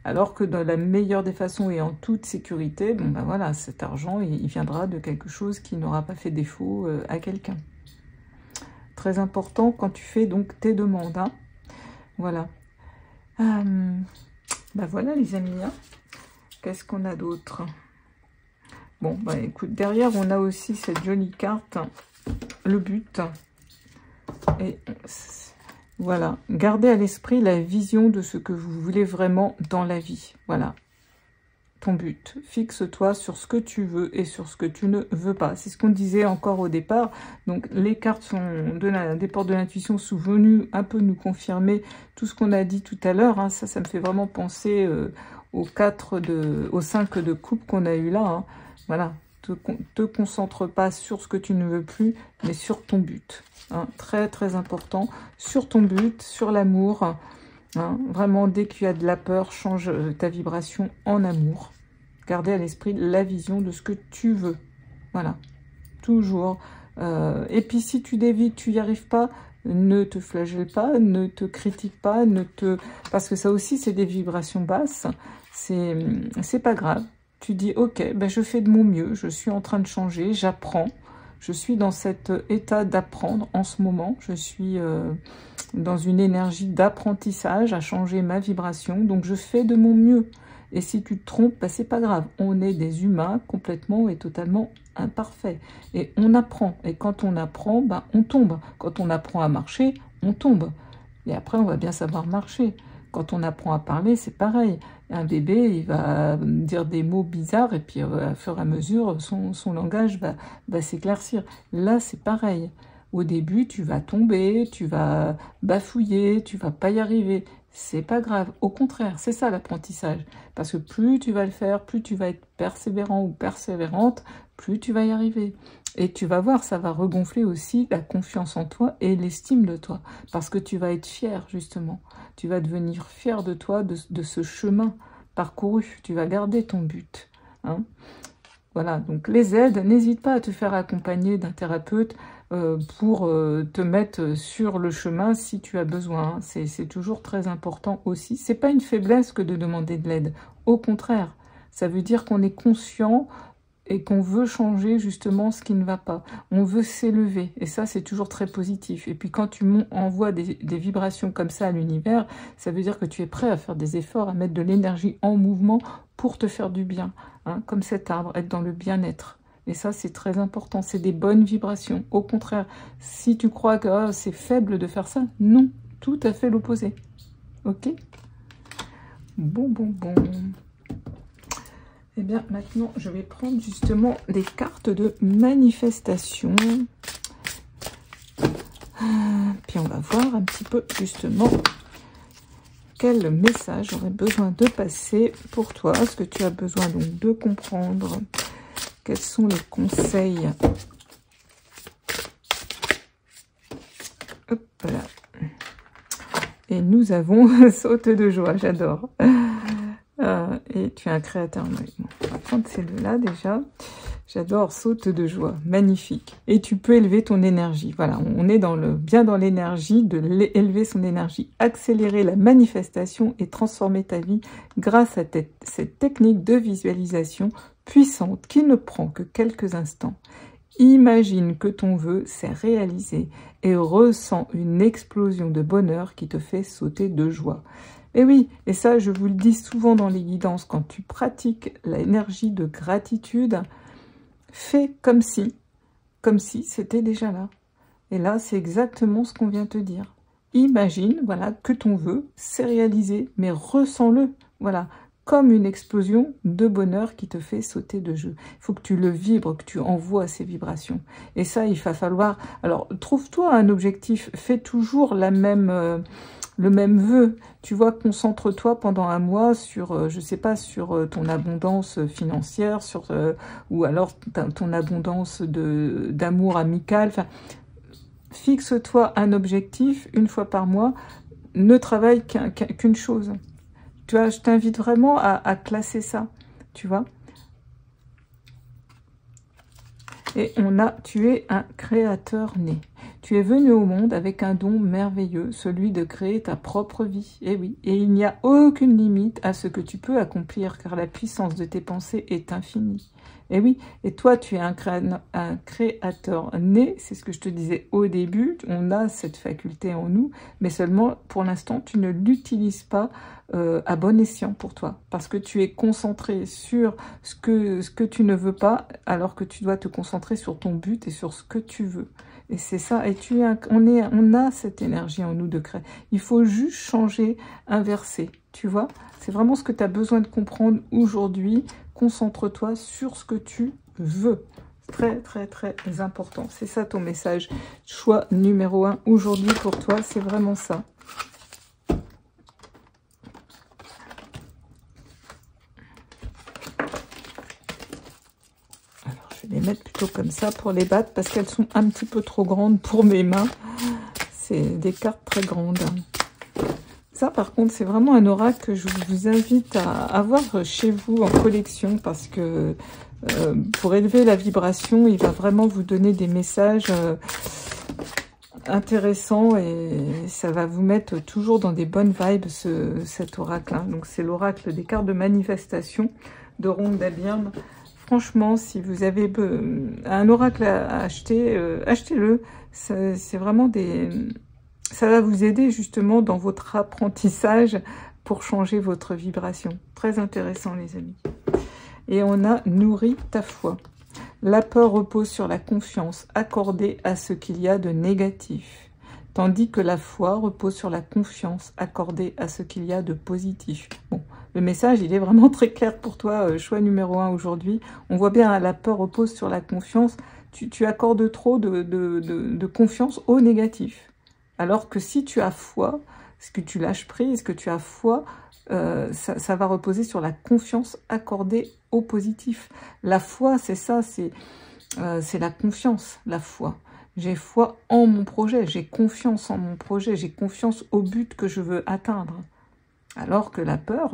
Alors que dans la meilleure des façons et en toute sécurité, bon ben voilà, cet argent, il viendra de quelque chose qui n'aura pas fait défaut à quelqu'un. Très important quand tu fais donc tes demandes. Hein. Voilà. Ben voilà les amis. Hein. Qu'est-ce qu'on a d'autre? Bon, bah écoute, derrière, on a aussi cette jolie carte, le but. Et voilà, gardez à l'esprit la vision de ce que vous voulez vraiment dans la vie. Voilà, ton but. Fixe-toi sur ce que tu veux et sur ce que tu ne veux pas. C'est ce qu'on disait encore au départ. Donc, les cartes des portes de l'intuition sont venues un peu nous confirmer tout ce qu'on a dit tout à l'heure. Hein. Ça me fait vraiment penser aux 5 de coupe qu'on a eu là. Hein. Voilà, te concentre pas sur ce que tu ne veux plus, mais sur ton but. Hein. Très, très important. Sur ton but, sur l'amour. Hein. Vraiment, dès qu'il y a de la peur, change ta vibration en amour. Gardez à l'esprit la vision de ce que tu veux. Voilà, toujours. Et puis, si tu dévis, tu n'y arrives pas, ne te flagelle pas, ne te critique pas, parce que ça aussi, c'est des vibrations basses. C'est pas grave. Tu dis, ok, ben je fais de mon mieux, je suis en train de changer, j'apprends. Je suis dans cet état d'apprendre en ce moment. Je suis dans une énergie d'apprentissage à changer ma vibration. Donc, je fais de mon mieux. Et si tu te trompes, ben, c'est pas grave. On est des humains complètement et totalement imparfaits. Et on apprend. Et quand on apprend, ben, on tombe. Quand on apprend à marcher, on tombe. Et après, on va bien savoir marcher. Quand on apprend à parler, c'est pareil. Un bébé, il va dire des mots bizarres et puis à fur et à mesure, son langage va s'éclaircir. Là, c'est pareil. Au début, tu vas tomber, tu vas bafouiller, tu vas pas y arriver. C'est pas grave. Au contraire, c'est ça l'apprentissage. Parce que plus tu vas le faire, plus tu vas être persévérant ou persévérante, plus tu vas y arriver. Et tu vas voir, ça va regonfler aussi la confiance en toi et l'estime de toi. Parce que tu vas être fier, justement. Tu vas devenir fier de toi, de ce chemin parcouru. Tu vas garder ton but. Hein. Voilà, donc les aides, n'hésite pas à te faire accompagner d'un thérapeute pour te mettre sur le chemin si tu as besoin. Hein. C'est toujours très important aussi. C'est pas une faiblesse que de demander de l'aide. Au contraire, ça veut dire qu'on est conscient et qu'on veut changer justement ce qui ne va pas. On veut s'élever, et ça c'est toujours très positif. Et puis quand tu envoies des vibrations comme ça à l'univers, ça veut dire que tu es prêt à faire des efforts, à mettre de l'énergie en mouvement pour te faire du bien. Hein, comme cet arbre, être dans le bien-être. Et ça c'est très important, c'est des bonnes vibrations. Au contraire, si tu crois que c'est faible de faire ça, non, tout à fait l'opposé. Ok? Bon. Et bien, maintenant, je vais prendre justement des cartes de manifestation. Puis on va voir un petit peu justement quel message j'aurais besoin de passer pour toi. Ce que tu as besoin donc de comprendre. Quels sont les conseils? Hop là. Et nous avons saute de joie, j'adore. Et tu es un créateur. On va prendre celle-là déjà. J'adore, saute de joie, magnifique. Et tu peux élever ton énergie. Voilà, on est bien dans l'énergie, élever son énergie, accélérer la manifestation et transformer ta vie grâce à cette technique de visualisation puissante qui ne prend que quelques instants. Imagine que ton vœu s'est réalisé et ressens une explosion de bonheur qui te fait sauter de joie. Et oui, et ça je vous le dis souvent dans les guidances, quand tu pratiques l'énergie de gratitude, fais comme si c'était déjà là. Et là, c'est exactement ce qu'on vient te dire. Imagine, voilà, que ton vœu s'est réalisé, mais ressens-le. Voilà, comme une explosion de bonheur qui te fait sauter de jeu. Il faut que tu le vibres, que tu envoies ces vibrations. Et ça, il va falloir... Alors, trouve-toi un objectif. Fais toujours le même vœu. Tu vois, concentre-toi pendant un mois sur, je sais pas, sur ton abondance financière, ou alors ton abondance d'amour amical. Enfin, fixe-toi un objectif une fois par mois. Ne travaille qu'une chose. Tu vois, je t'invite vraiment à classer ça, tu vois. Et tu es un créateur né. Tu es venu au monde avec un don merveilleux, celui de créer ta propre vie. Et oui, et il n'y a aucune limite à ce que tu peux accomplir, car la puissance de tes pensées est infinie. Et oui, et toi, tu es un créateur né, c'est ce que je te disais au début, on a cette faculté en nous, mais seulement, pour l'instant, tu ne l'utilises pas à bon escient pour toi, parce que tu es concentré sur ce que tu ne veux pas, alors que tu dois te concentrer sur ton but et sur ce que tu veux. Et c'est ça, et on a cette énergie en nous de créer. Il faut juste changer, inverser, tu vois. C'est vraiment ce que tu as besoin de comprendre aujourd'hui. Concentre-toi sur ce que tu veux. Très, très, très important. C'est ça ton message. Choix numéro 1 aujourd'hui pour toi, c'est vraiment ça. Alors, je vais les mettre plutôt comme ça pour les battre parce qu'elles sont un petit peu trop grandes pour mes mains. C'est des cartes très grandes. Ça, par contre, c'est vraiment un oracle que je vous invite à avoir chez vous en collection parce que pour élever la vibration, il va vraiment vous donner des messages intéressants et ça va vous mettre toujours dans des bonnes vibes, cet oracle. Hein. Donc, c'est l'oracle des cartes de manifestation de Rhonda Byrne. Franchement, si vous avez un oracle à acheter, achetez-le. C'est vraiment des... Ça va vous aider justement dans votre apprentissage pour changer votre vibration. Très intéressant, les amis. Et on a nourri ta foi. La peur repose sur la confiance accordée à ce qu'il y a de négatif, tandis que la foi repose sur la confiance accordée à ce qu'il y a de positif. Bon, le message, il est vraiment très clair pour toi, choix numéro 1 aujourd'hui. On voit bien, hein, la peur repose sur la confiance. Tu accordes trop de confiance au négatif. Alors que si tu as foi, ce que tu lâches prise, que tu as foi, ça va reposer sur la confiance accordée au positif. La foi, c'est ça, c'est la confiance, la foi. J'ai foi en mon projet, j'ai confiance en mon projet, j'ai confiance au but que je veux atteindre. Alors que la peur,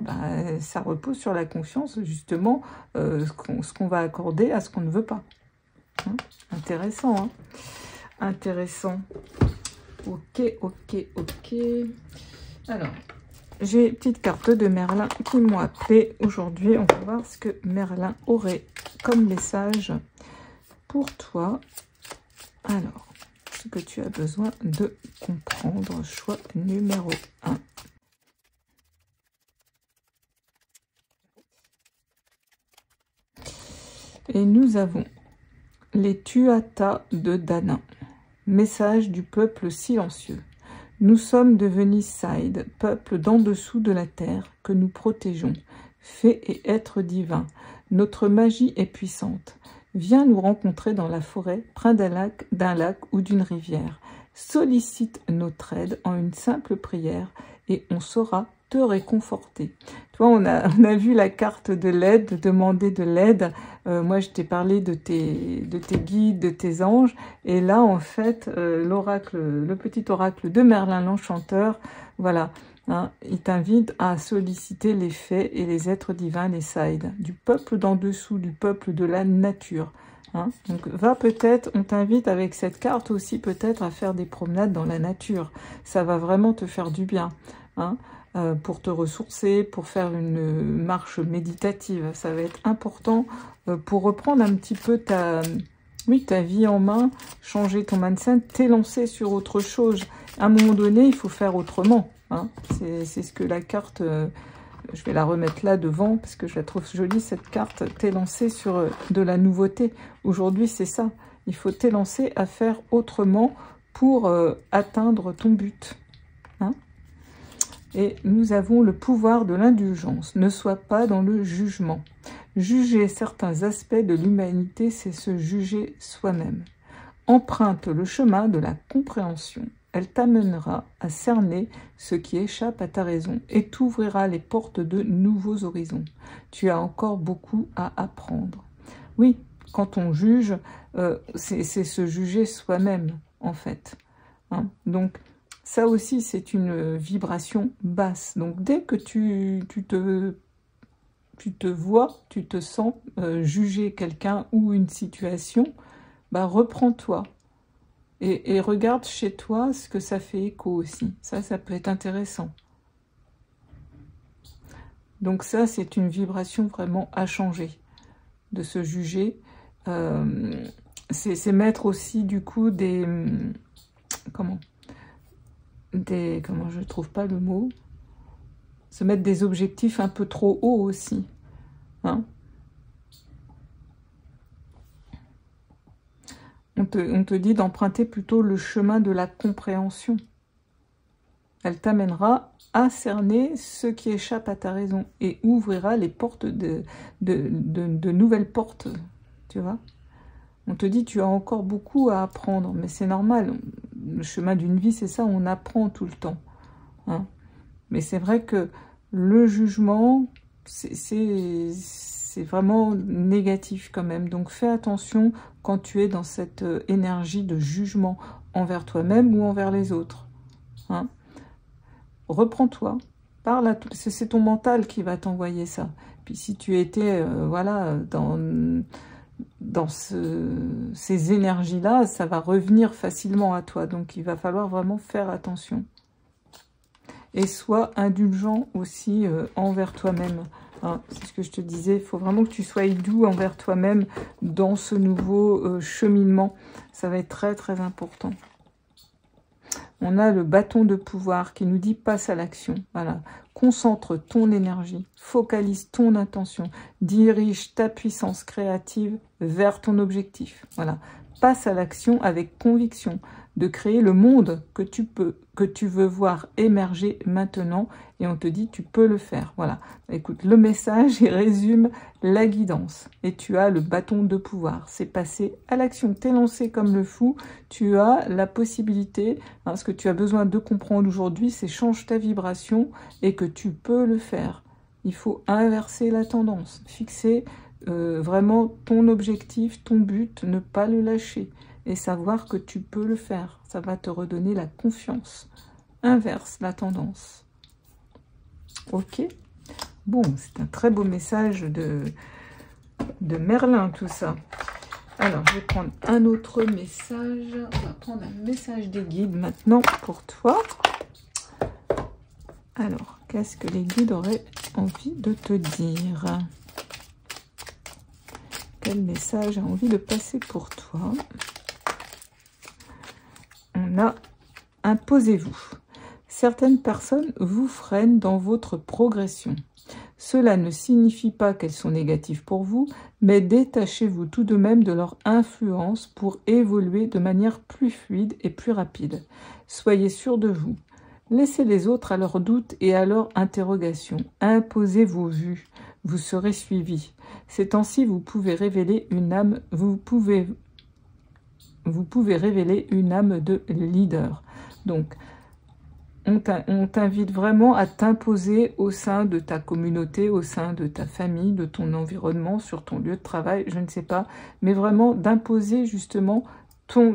ça repose sur la confiance, justement, ce qu'on va accorder à ce qu'on ne veut pas. Hein, intéressant, hein, intéressant. Ok. Alors, j'ai une petite carte de Merlin qui m'ont appelé aujourd'hui. On va voir ce que Merlin aurait comme message pour toi. Alors, ce que tu as besoin de comprendre. Choix numéro 1. Et nous avons les Tuatha de Danann. Message du peuple silencieux. Nous sommes de Venisside, peuple d'en dessous de la terre, que nous protégeons, fées et êtres divins. Notre magie est puissante. Viens nous rencontrer dans la forêt, près d'un lac ou d'une rivière. Sollicite notre aide en une simple prière et on saura te réconforter. Tu vois, on a vu la carte de l'aide, demander de l'aide. Moi, je t'ai parlé de tes guides, de tes anges. Et là, en fait, le petit oracle de Merlin l'Enchanteur, voilà, hein, il t'invite à solliciter les fées et les êtres divins, les Side, du peuple d'en dessous, du peuple de la nature. Hein. Donc, on t'invite avec cette carte aussi peut-être à faire des promenades dans la nature. Ça va vraiment te faire du bien. Hein. Pour te ressourcer, pour faire une marche méditative. Ça va être important pour reprendre un petit peu ta vie en main, changer ton mindset, t'élancer sur autre chose. À un moment donné, il faut faire autrement. Hein. C'est ce que la carte... je vais la remettre là devant parce que je la trouve jolie, cette carte. T'élancer sur de la nouveauté. Aujourd'hui, c'est ça. Il faut t'élancer à faire autrement pour atteindre ton but. Hein. Et nous avons le pouvoir de l'indulgence. Ne sois pas dans le jugement. Juger certains aspects de l'humanité, c'est se juger soi-même. Emprunte le chemin de la compréhension. Elle t'amènera à cerner ce qui échappe à ta raison et t'ouvrira les portes de nouveaux horizons. Tu as encore beaucoup à apprendre. Oui, quand on juge, c'est se juger soi-même, en fait. Hein? Donc, ça aussi, c'est une vibration basse. Donc, dès que tu te vois, tu te sens juger quelqu'un ou une situation, bah, reprends-toi. Et regarde chez toi ce que ça fait écho aussi. Ça peut être intéressant. Donc ça, c'est une vibration vraiment à changer, de se juger. C'est mettre aussi, du coup, comment je trouve pas le mot. Se mettre des objectifs un peu trop hauts aussi. Hein? On te dit d'emprunter plutôt le chemin de la compréhension. Elle t'amènera à cerner ce qui échappe à ta raison et ouvrira les portes de nouvelles portes, tu vois. On te dit, tu as encore beaucoup à apprendre, mais c'est normal. Le chemin d'une vie, c'est ça, on apprend tout le temps. Hein. Mais c'est vrai que le jugement, c'est vraiment négatif quand même. Donc fais attention quand tu es dans cette énergie de jugement envers toi-même ou envers les autres. Hein. Reprends-toi, parle c'est ton mental qui va t'envoyer ça. Puis si tu étais voilà, dans ces énergies-là, ça va revenir facilement à toi. Donc il va falloir vraiment faire attention. Et sois indulgent aussi envers toi-même. Hein, c'est ce que je te disais, il faut vraiment que tu sois doux envers toi-même dans ce nouveau cheminement. Ça va être très très important. On a le bâton de pouvoir qui nous dit passe à l'action. Voilà. Concentre ton énergie, focalise ton intention, dirige ta puissance créative vers ton objectif. Voilà. Passe à l'action avec conviction de créer le monde que tu veux voir émerger maintenant. Et on te dit, tu peux le faire. Voilà. Écoute, le message, il résume la guidance. Et tu as le bâton de pouvoir. C'est passer à l'action. T'es lancé comme le fou. Tu as la possibilité, hein, ce que tu as besoin de comprendre aujourd'hui, c'est change ta vibration et que tu peux le faire. Il faut inverser la tendance. Fixer vraiment ton objectif, ton but, ne pas le lâcher. Et savoir que tu peux le faire. Ça va te redonner la confiance. Inverse la tendance. Ok. Bon, c'est un très beau message de Merlin, tout ça. Alors, je vais prendre un autre message. On va prendre un message des guides maintenant pour toi. Alors, qu'est-ce que les guides auraient envie de te dire? Quel message a envie de passer pour toi? On a « Imposez-vous ». Certaines personnes vous freinent dans votre progression. Cela ne signifie pas qu'elles sont négatives pour vous, mais détachez-vous tout de même de leur influence pour évoluer de manière plus fluide et plus rapide. Soyez sûr de vous. Laissez les autres à leurs doutes et à leurs interrogations. Imposez vos vues. Vous serez suivi. Ces temps-ci, vous pouvez révéler une âme, vous pouvez révéler une âme de leader. Donc, on t'invite vraiment à t'imposer au sein de ta communauté, au sein de ta famille, de ton environnement, sur ton lieu de travail, je ne sais pas, mais vraiment d'imposer justement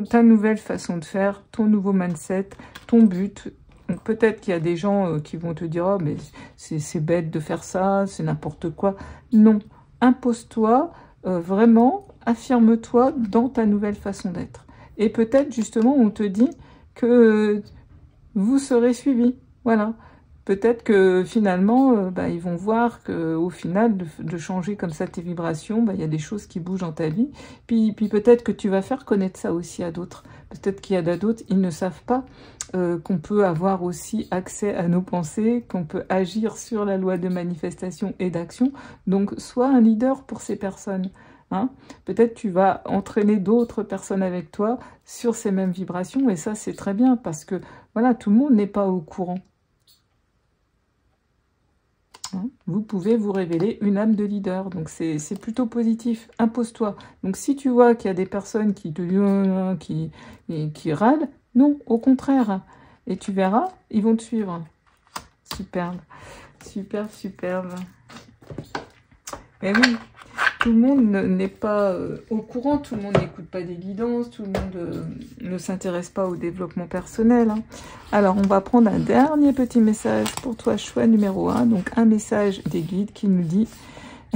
ta nouvelle façon de faire, ton nouveau mindset, ton but. Peut-être qu'il y a des gens qui vont te dire « Oh, mais c'est bête de faire ça, c'est n'importe quoi ». Non, impose-toi vraiment, affirme-toi dans ta nouvelle façon d'être. Et peut-être justement, on te dit que vous serez suivi. Voilà. Peut-être que finalement, ils vont voir qu'au final, de changer comme ça tes vibrations, il y a des choses qui bougent dans ta vie. Puis peut-être que tu vas faire connaître ça aussi à d'autres. Peut-être qu'il y a d'autres, ils ne savent pas qu'on peut avoir aussi accès à nos pensées, qu'on peut agir sur la loi de manifestation et d'action. Donc, sois un leader pour ces personnes. Hein. Peut-être tu vas entraîner d'autres personnes avec toi sur ces mêmes vibrations. Et ça, c'est très bien parce que, voilà, tout le monde n'est pas au courant. Hein, vous pouvez vous révéler une âme de leader, donc c'est plutôt positif. Impose-toi. Donc si tu vois qu'il y a des personnes qui te qui râlent, non, au contraire. Et tu verras, ils vont te suivre. Superbe, superbe, superbe. Mais oui, tout le monde n'est pas au courant, tout le monde n'écoute pas des guidances, tout le monde ne s'intéresse pas au développement personnel. Hein. Alors, on va prendre un dernier petit message pour toi, choix numéro 1. Donc, un message des guides qui nous dit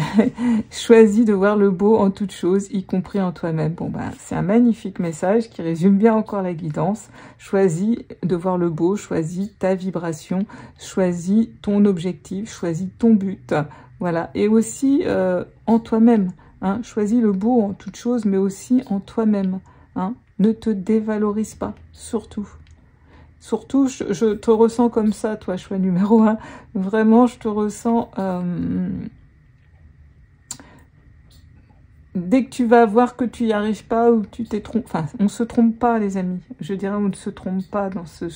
« Choisis de voir le beau en toute chose, y compris en toi-même ». Bon, ben, c'est un magnifique message qui résume bien encore la guidance. Choisis de voir le beau, choisis ta vibration, choisis ton objectif, choisis ton but. Voilà, et aussi en toi-même. Hein. Choisis le beau en toute chose, mais aussi en toi-même. Hein. Ne te dévalorise pas, surtout. Surtout, je te ressens comme ça, toi, choix numéro 1. Vraiment, je te ressens... dès que tu vas voir que tu n'y arrives pas ou que tu t'es trompé... Enfin, on ne se trompe pas, les amis. Je dirais, on ne se trompe pas dans ce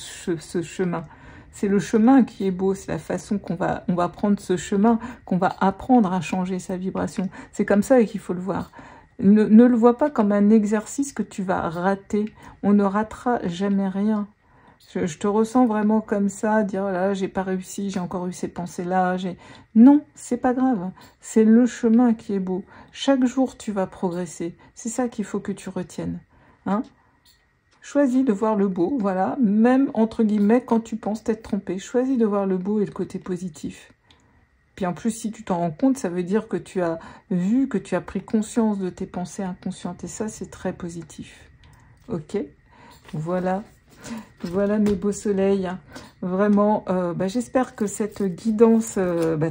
chemin. C'est le chemin qui est beau, c'est la façon qu'on va prendre ce chemin, qu'on va apprendre à changer sa vibration. C'est comme ça qu'il faut le voir. Ne le vois pas comme un exercice que tu vas rater. On ne ratera jamais rien. Je te ressens vraiment comme ça, dire oh là, j'ai pas réussi, j'ai encore eu ces pensées-là. Non, c'est pas grave. C'est le chemin qui est beau. Chaque jour, tu vas progresser. C'est ça qu'il faut que tu retiennes. Hein? Choisis de voir le beau, voilà, même entre guillemets quand tu penses t'être trompé. Choisis de voir le beau et le côté positif. Puis en plus, si tu t'en rends compte, ça veut dire que tu as vu, que tu as pris conscience de tes pensées inconscientes. Et ça, c'est très positif. Ok? Voilà. Voilà mes beaux soleils. Vraiment, j'espère que cette guidance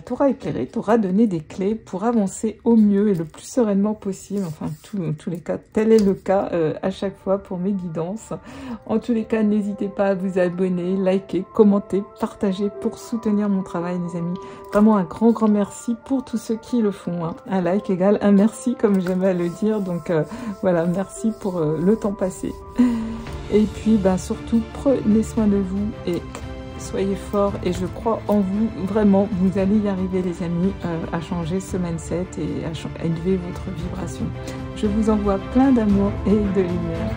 t'aura éclairé, t'aura donné des clés pour avancer au mieux et le plus sereinement possible. Enfin, en tous les cas, tel est le cas à chaque fois pour mes guidances. En tous les cas, n'hésitez pas à vous abonner, liker, commenter, partager pour soutenir mon travail, les amis. Vraiment un grand, grand merci pour tous ceux qui le font. Hein. Un like égale un merci, comme j'aime à le dire. Donc voilà, merci pour le temps passé. Et puis, surtout, prenez soin de vous et soyez forts. Et je crois en vous, vraiment, vous allez y arriver, les amis, à changer ce mindset et à élever votre vibration. Je vous envoie plein d'amour et de lumière.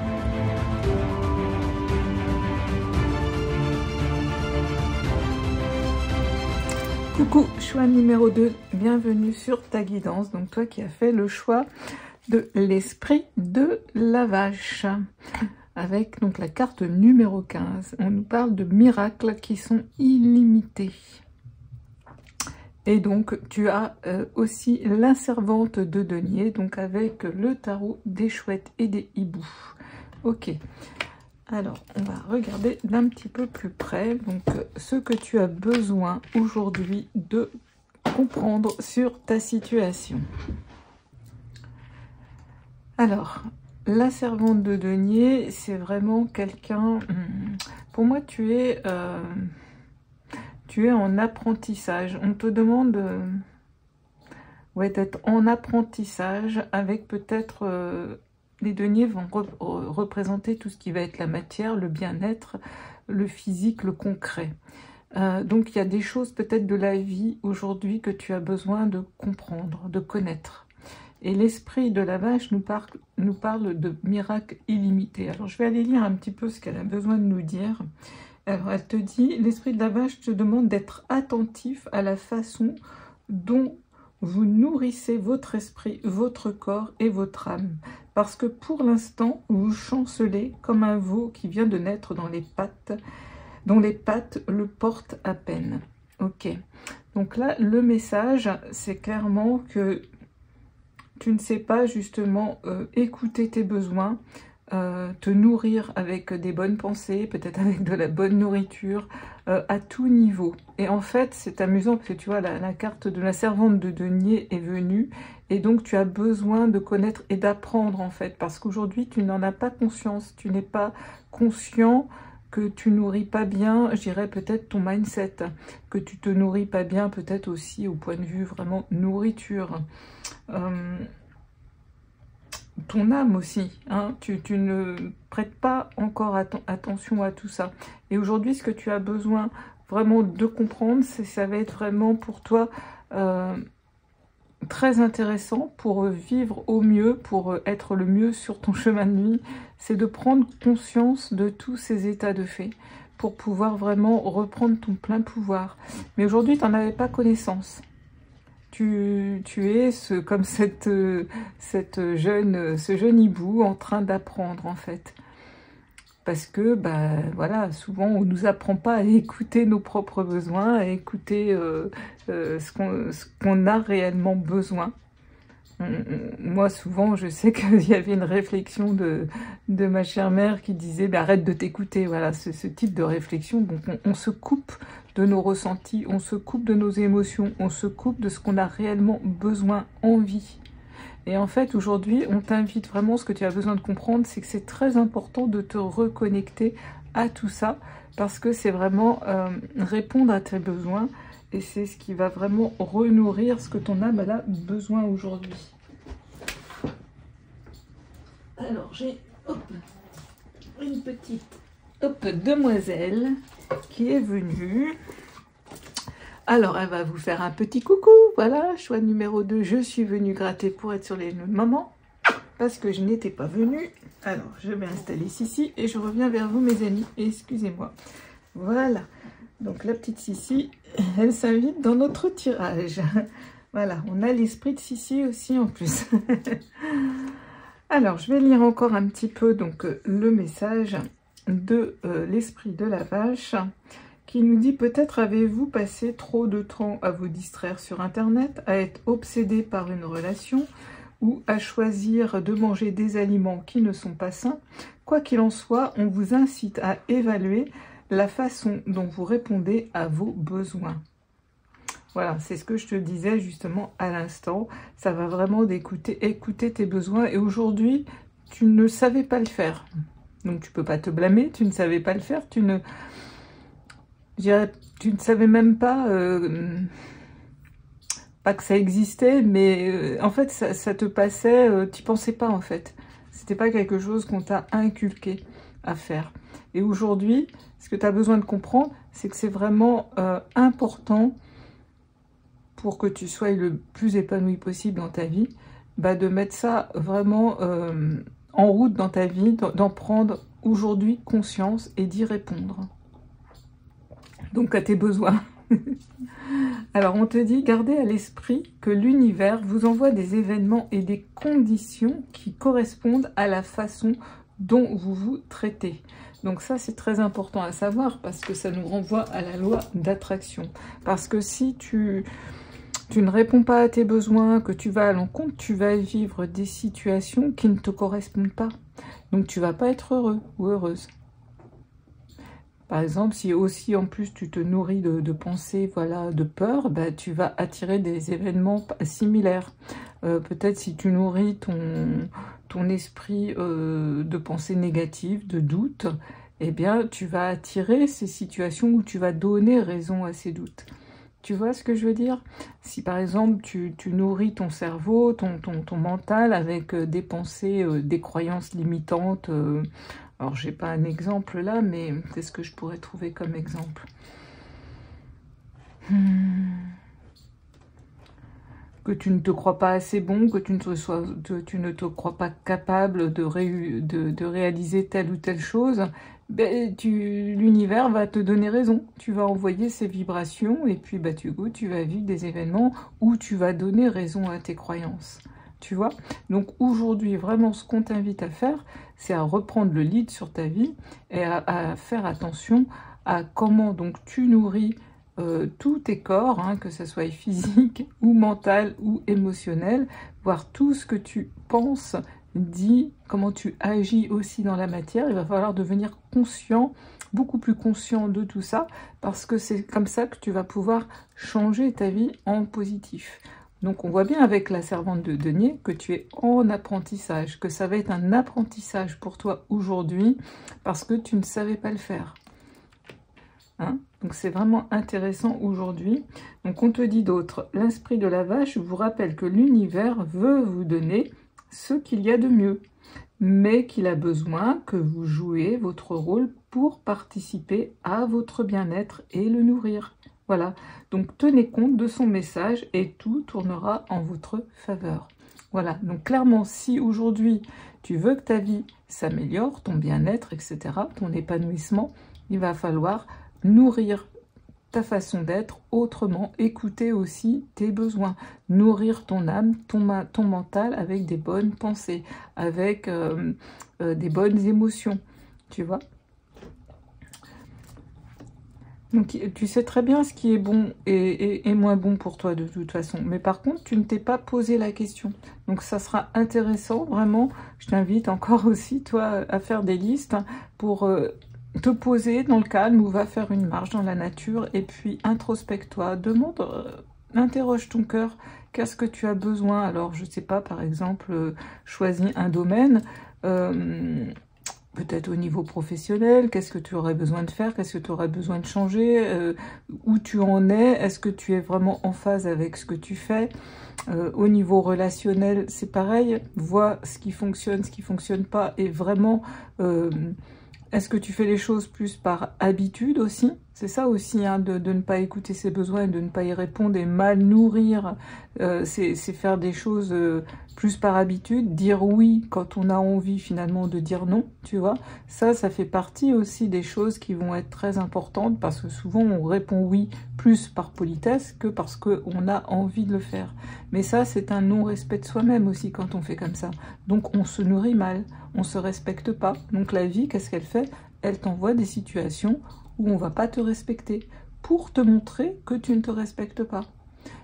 Coucou, choix numéro 2, bienvenue sur ta guidance. Donc, toi qui as fait le choix de l'esprit de la vache. Avec donc la carte numéro 15, on nous parle de miracles qui sont illimités. Et donc, tu as aussi la servante de denier, donc avec le tarot des chouettes et des hiboux. Ok, alors on va regarder d'un petit peu plus près, donc ce que tu as besoin aujourd'hui de comprendre sur ta situation. Alors... La servante de denier, c'est vraiment quelqu'un... Pour moi, tu es en apprentissage. On te demande d'être en apprentissage avec peut-être... les deniers vont représenter tout ce qui va être la matière, le bien-être, le physique, le concret. Donc, il y a des choses peut-être de la vie aujourd'hui que tu as besoin de comprendre, de connaître. Et l'esprit de la vache nous parle de miracles illimités. Alors, je vais aller lire un petit peu ce qu'elle a besoin de nous dire. Alors, elle te dit, l'esprit de la vache te demande d'être attentif à la façon dont vous nourrissez votre esprit, votre corps et votre âme. Parce que pour l'instant, vous chancelez comme un veau qui vient de naître dans les pattes, dont les pattes le portent à peine. Ok. Donc là, le message, c'est clairement que tu ne sais pas justement écouter tes besoins, te nourrir avec des bonnes pensées, peut-être avec de la bonne nourriture, à tout niveau. Et en fait, c'est amusant parce que tu vois, la carte de la servante de denier est venue, et donc tu as besoin de connaître et d'apprendre en fait, parce qu'aujourd'hui, tu n'en as pas conscience, tu n'es pas conscient que tu nourris pas bien, je dirais peut-être ton mindset, que tu te nourris pas bien peut-être aussi au point de vue vraiment nourriture. Ton âme aussi, hein, tu ne prêtes pas encore attention à tout ça. Et aujourd'hui, ce que tu as besoin vraiment de comprendre. Ça va être vraiment pour toi très intéressant pour vivre au mieux, pour être le mieux sur ton chemin de vie. C'est de prendre conscience de tous ces états de fait pour pouvoir vraiment reprendre ton plein pouvoir. Mais aujourd'hui, tu n'en avais pas connaissance. Tu es comme ce jeune hibou en train d'apprendre en fait. Parce que, voilà, souvent on ne nous apprend pas à écouter nos propres besoins, à écouter ce qu'on a réellement besoin. Moi, souvent, je sais qu'il y avait une réflexion de ma chère mère qui disait arrête de t'écouter. Voilà, ce type de réflexion. Donc, on se coupe de nos ressentis, on se coupe de nos émotions, on se coupe de ce qu'on a réellement besoin, envie. Et en fait, aujourd'hui, on t'invite vraiment, ce que tu as besoin de comprendre, c'est que c'est très important de te reconnecter à tout ça, parce que c'est vraiment répondre à tes besoins, et c'est ce qui va vraiment renourrir ce que ton âme a besoin aujourd'hui. Alors, j'ai une petite demoiselle qui est venue. Alors, elle va vous faire un petit coucou, voilà, choix numéro 2, je suis venue gratter pour être sur les genoux de maman, parce que je n'étais pas venue. Alors, je vais installer Sissi et je reviens vers vous, mes amis, excusez-moi. Voilà, donc la petite Sissi, elle s'invite dans notre tirage. Voilà, on a l'esprit de Sissi aussi en plus. Alors, je vais lire encore un petit peu donc le message de l'esprit de la vache, qui nous dit: peut-être avez-vous passé trop de temps à vous distraire sur Internet, à être obsédé par une relation ou à choisir de manger des aliments qui ne sont pas sains. Quoi qu'il en soit, on vous incite à évaluer la façon dont vous répondez à vos besoins. Voilà, c'est ce que je te disais justement à l'instant. Ça va vraiment écouter tes besoins. Et aujourd'hui, tu ne savais pas le faire. Donc tu peux pas te blâmer, tu ne savais pas le faire, tu ne savais même pas, pas que ça existait, mais en fait ça te passait, tu pensais pas en fait. C'était pas quelque chose qu'on t'a inculqué à faire. Et aujourd'hui, ce que tu as besoin de comprendre, c'est que c'est vraiment important pour que tu sois le plus épanoui possible dans ta vie, de mettre ça vraiment en route dans ta vie, d'en prendre aujourd'hui conscience et d'y répondre. Donc à tes besoins. Alors on te dit, gardez à l'esprit que l'univers vous envoie des événements et des conditions qui correspondent à la façon dont vous vous traitez. Donc ça c'est très important à savoir, parce que ça nous renvoie à la loi d'attraction. Parce que si tu ne réponds pas à tes besoins, que tu vas à l'encontre, tu vas vivre des situations qui ne te correspondent pas. Donc tu vas pas être heureux ou heureuse. Par exemple, si aussi en plus tu te nourris de pensées, voilà, de peur, tu vas attirer des événements similaires. Peut-être si tu nourris ton esprit de pensées négatives, de doutes, eh bien tu vas attirer ces situations où tu vas donner raison à ces doutes. Tu vois ce que je veux dire? Si par exemple tu nourris ton cerveau, ton mental avec des pensées, des croyances limitantes, alors j'ai pas un exemple là, mais c'est ce que je pourrais trouver comme exemple. Que tu ne te crois pas assez bon, que tu ne te crois pas capable de réaliser telle ou telle chose, l'univers va te donner raison. Tu vas envoyer ces vibrations et puis tu vas vivre des événements où tu vas donner raison à tes croyances. Tu vois? Donc aujourd'hui, vraiment, ce qu'on t'invite à faire, c'est à reprendre le lead sur ta vie et à faire attention à comment donc tu nourris tous tes corps, hein, que ce soit physique ou mental ou émotionnel, voir tout ce que tu penses, dis, comment tu agis aussi dans la matière. Il va falloir devenir conscient, beaucoup plus conscient de tout ça, parce que c'est comme ça que tu vas pouvoir changer ta vie en positif. Donc on voit bien avec la servante de denier que tu es en apprentissage, que ça va être un apprentissage pour toi aujourd'hui, parce que tu ne savais pas le faire. Hein? Donc c'est vraiment intéressant aujourd'hui. Donc on te dit d'autres. L'esprit de la vache vous rappelle que l'univers veut vous donner ce qu'il y a de mieux, mais qu'il a besoin que vous jouiez votre rôle pour participer à votre bien-être et le nourrir. Voilà, donc tenez compte de son message et tout tournera en votre faveur. Voilà, donc clairement, si aujourd'hui tu veux que ta vie s'améliore, ton bien-être, etc., ton épanouissement, il va falloir nourrir ta façon d'être autrement, écouter aussi tes besoins, nourrir ton âme, ton mental avec des bonnes pensées, avec des bonnes émotions, tu vois. Donc tu sais très bien ce qui est bon et moins bon pour toi de toute façon. Mais par contre, tu ne t'es pas posé la question. Donc ça sera intéressant, vraiment. Je t'invite encore aussi, toi, à faire des listes pour te poser dans le calme ou va faire une marche dans la nature et puis introspecte-toi. Demande, interroge ton cœur. Qu'est-ce que tu as besoin? Alors, je sais pas, par exemple, choisis un domaine. Peut-être au niveau professionnel, qu'est-ce que tu aurais besoin de faire, qu'est-ce que tu aurais besoin de changer, où tu en es, est-ce que tu es vraiment en phase avec ce que tu fais. Au niveau relationnel, c'est pareil, vois ce qui fonctionne pas, et vraiment, est-ce que tu fais les choses plus par habitude aussi? C'est ça aussi, hein, de ne pas écouter ses besoins et de ne pas y répondre et mal nourrir. C'est faire des choses plus par habitude. Dire oui quand on a envie finalement de dire non, tu vois. Ça fait partie aussi des choses qui vont être très importantes parce que souvent on répond oui plus par politesse que parce qu'on a envie de le faire. Mais ça, c'est un non-respect de soi-même aussi quand on fait comme ça. Donc on se nourrit mal, on se respecte pas. Donc la vie, qu'est-ce qu'elle fait? Elle t'envoie des situations où on va pas te respecter pour te montrer que tu ne te respectes pas.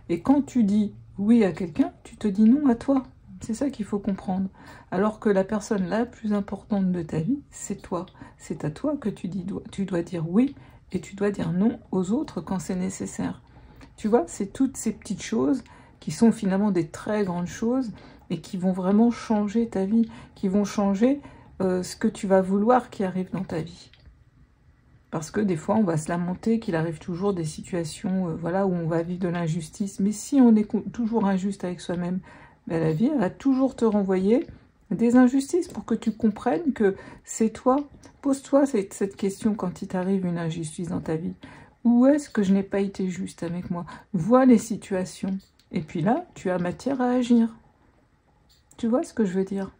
Et quand tu dis oui à quelqu'un, tu te dis non à toi. C'est ça qu'il faut comprendre. Alors que la personne la plus importante de ta vie, c'est toi. C'est à toi que tu dois dire oui et tu dois dire non aux autres quand c'est nécessaire. Tu vois, c'est toutes ces petites choses qui sont finalement des très grandes choses et qui vont vraiment changer ta vie, qui vont changer ce que tu vas vouloir qui arrive dans ta vie. Parce que des fois, on va se lamenter qu'il arrive toujours des situations voilà, où on va vivre de l'injustice. Mais si on est toujours injuste avec soi-même, ben la vie, elle va toujours te renvoyer des injustices pour que tu comprennes que c'est toi. Pose-toi cette question quand il t'arrive une injustice dans ta vie. Où est-ce que je n'ai pas été juste avec moi? Vois les situations. Et puis là, tu as matière à agir. Tu vois ce que je veux dire?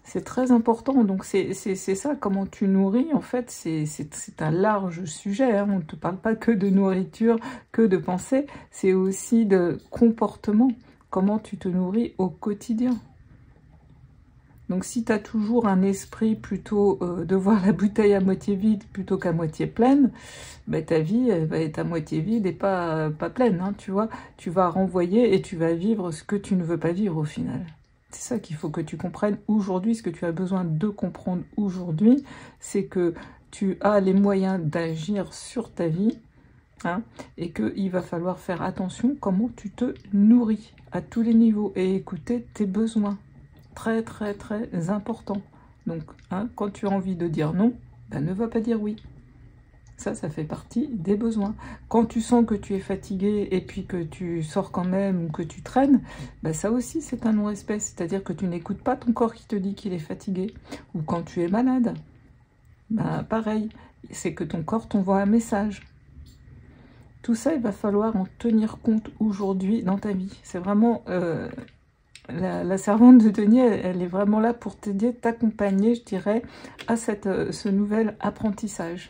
C'est très important, donc c'est ça, comment tu nourris, en fait, c'est un large sujet, hein. On ne te parle pas que de nourriture, que de pensée, c'est aussi de comportement, comment tu te nourris au quotidien. Donc si tu as toujours un esprit plutôt de voir la bouteille à moitié vide plutôt qu'à moitié pleine, ben ta vie elle va être à moitié vide et pas pleine, hein, tu vois. Tu vas renvoyer et tu vas vivre ce que tu ne veux pas vivre au final. C'est ça qu'il faut que tu comprennes aujourd'hui, ce que tu as besoin de comprendre aujourd'hui, c'est que tu as les moyens d'agir sur ta vie, hein, et qu'il va falloir faire attention comment tu te nourris à tous les niveaux et écouter tes besoins. Très très très important. Donc, hein, quand tu as envie de dire non, ben, ne va pas dire oui. Ça fait partie des besoins. Quand tu sens que tu es fatigué et puis que tu sors quand même ou que tu traînes, ben ça aussi c'est un non-respect. C'est-à-dire que tu n'écoutes pas ton corps qui te dit qu'il est fatigué. Ou quand tu es malade, ben pareil, c'est que ton corps t'envoie un message. Tout ça, il va falloir en tenir compte aujourd'hui dans ta vie. C'est vraiment... la servante de denier, elle est vraiment là pour t'aider, t'accompagner, je dirais, à ce nouvel apprentissage.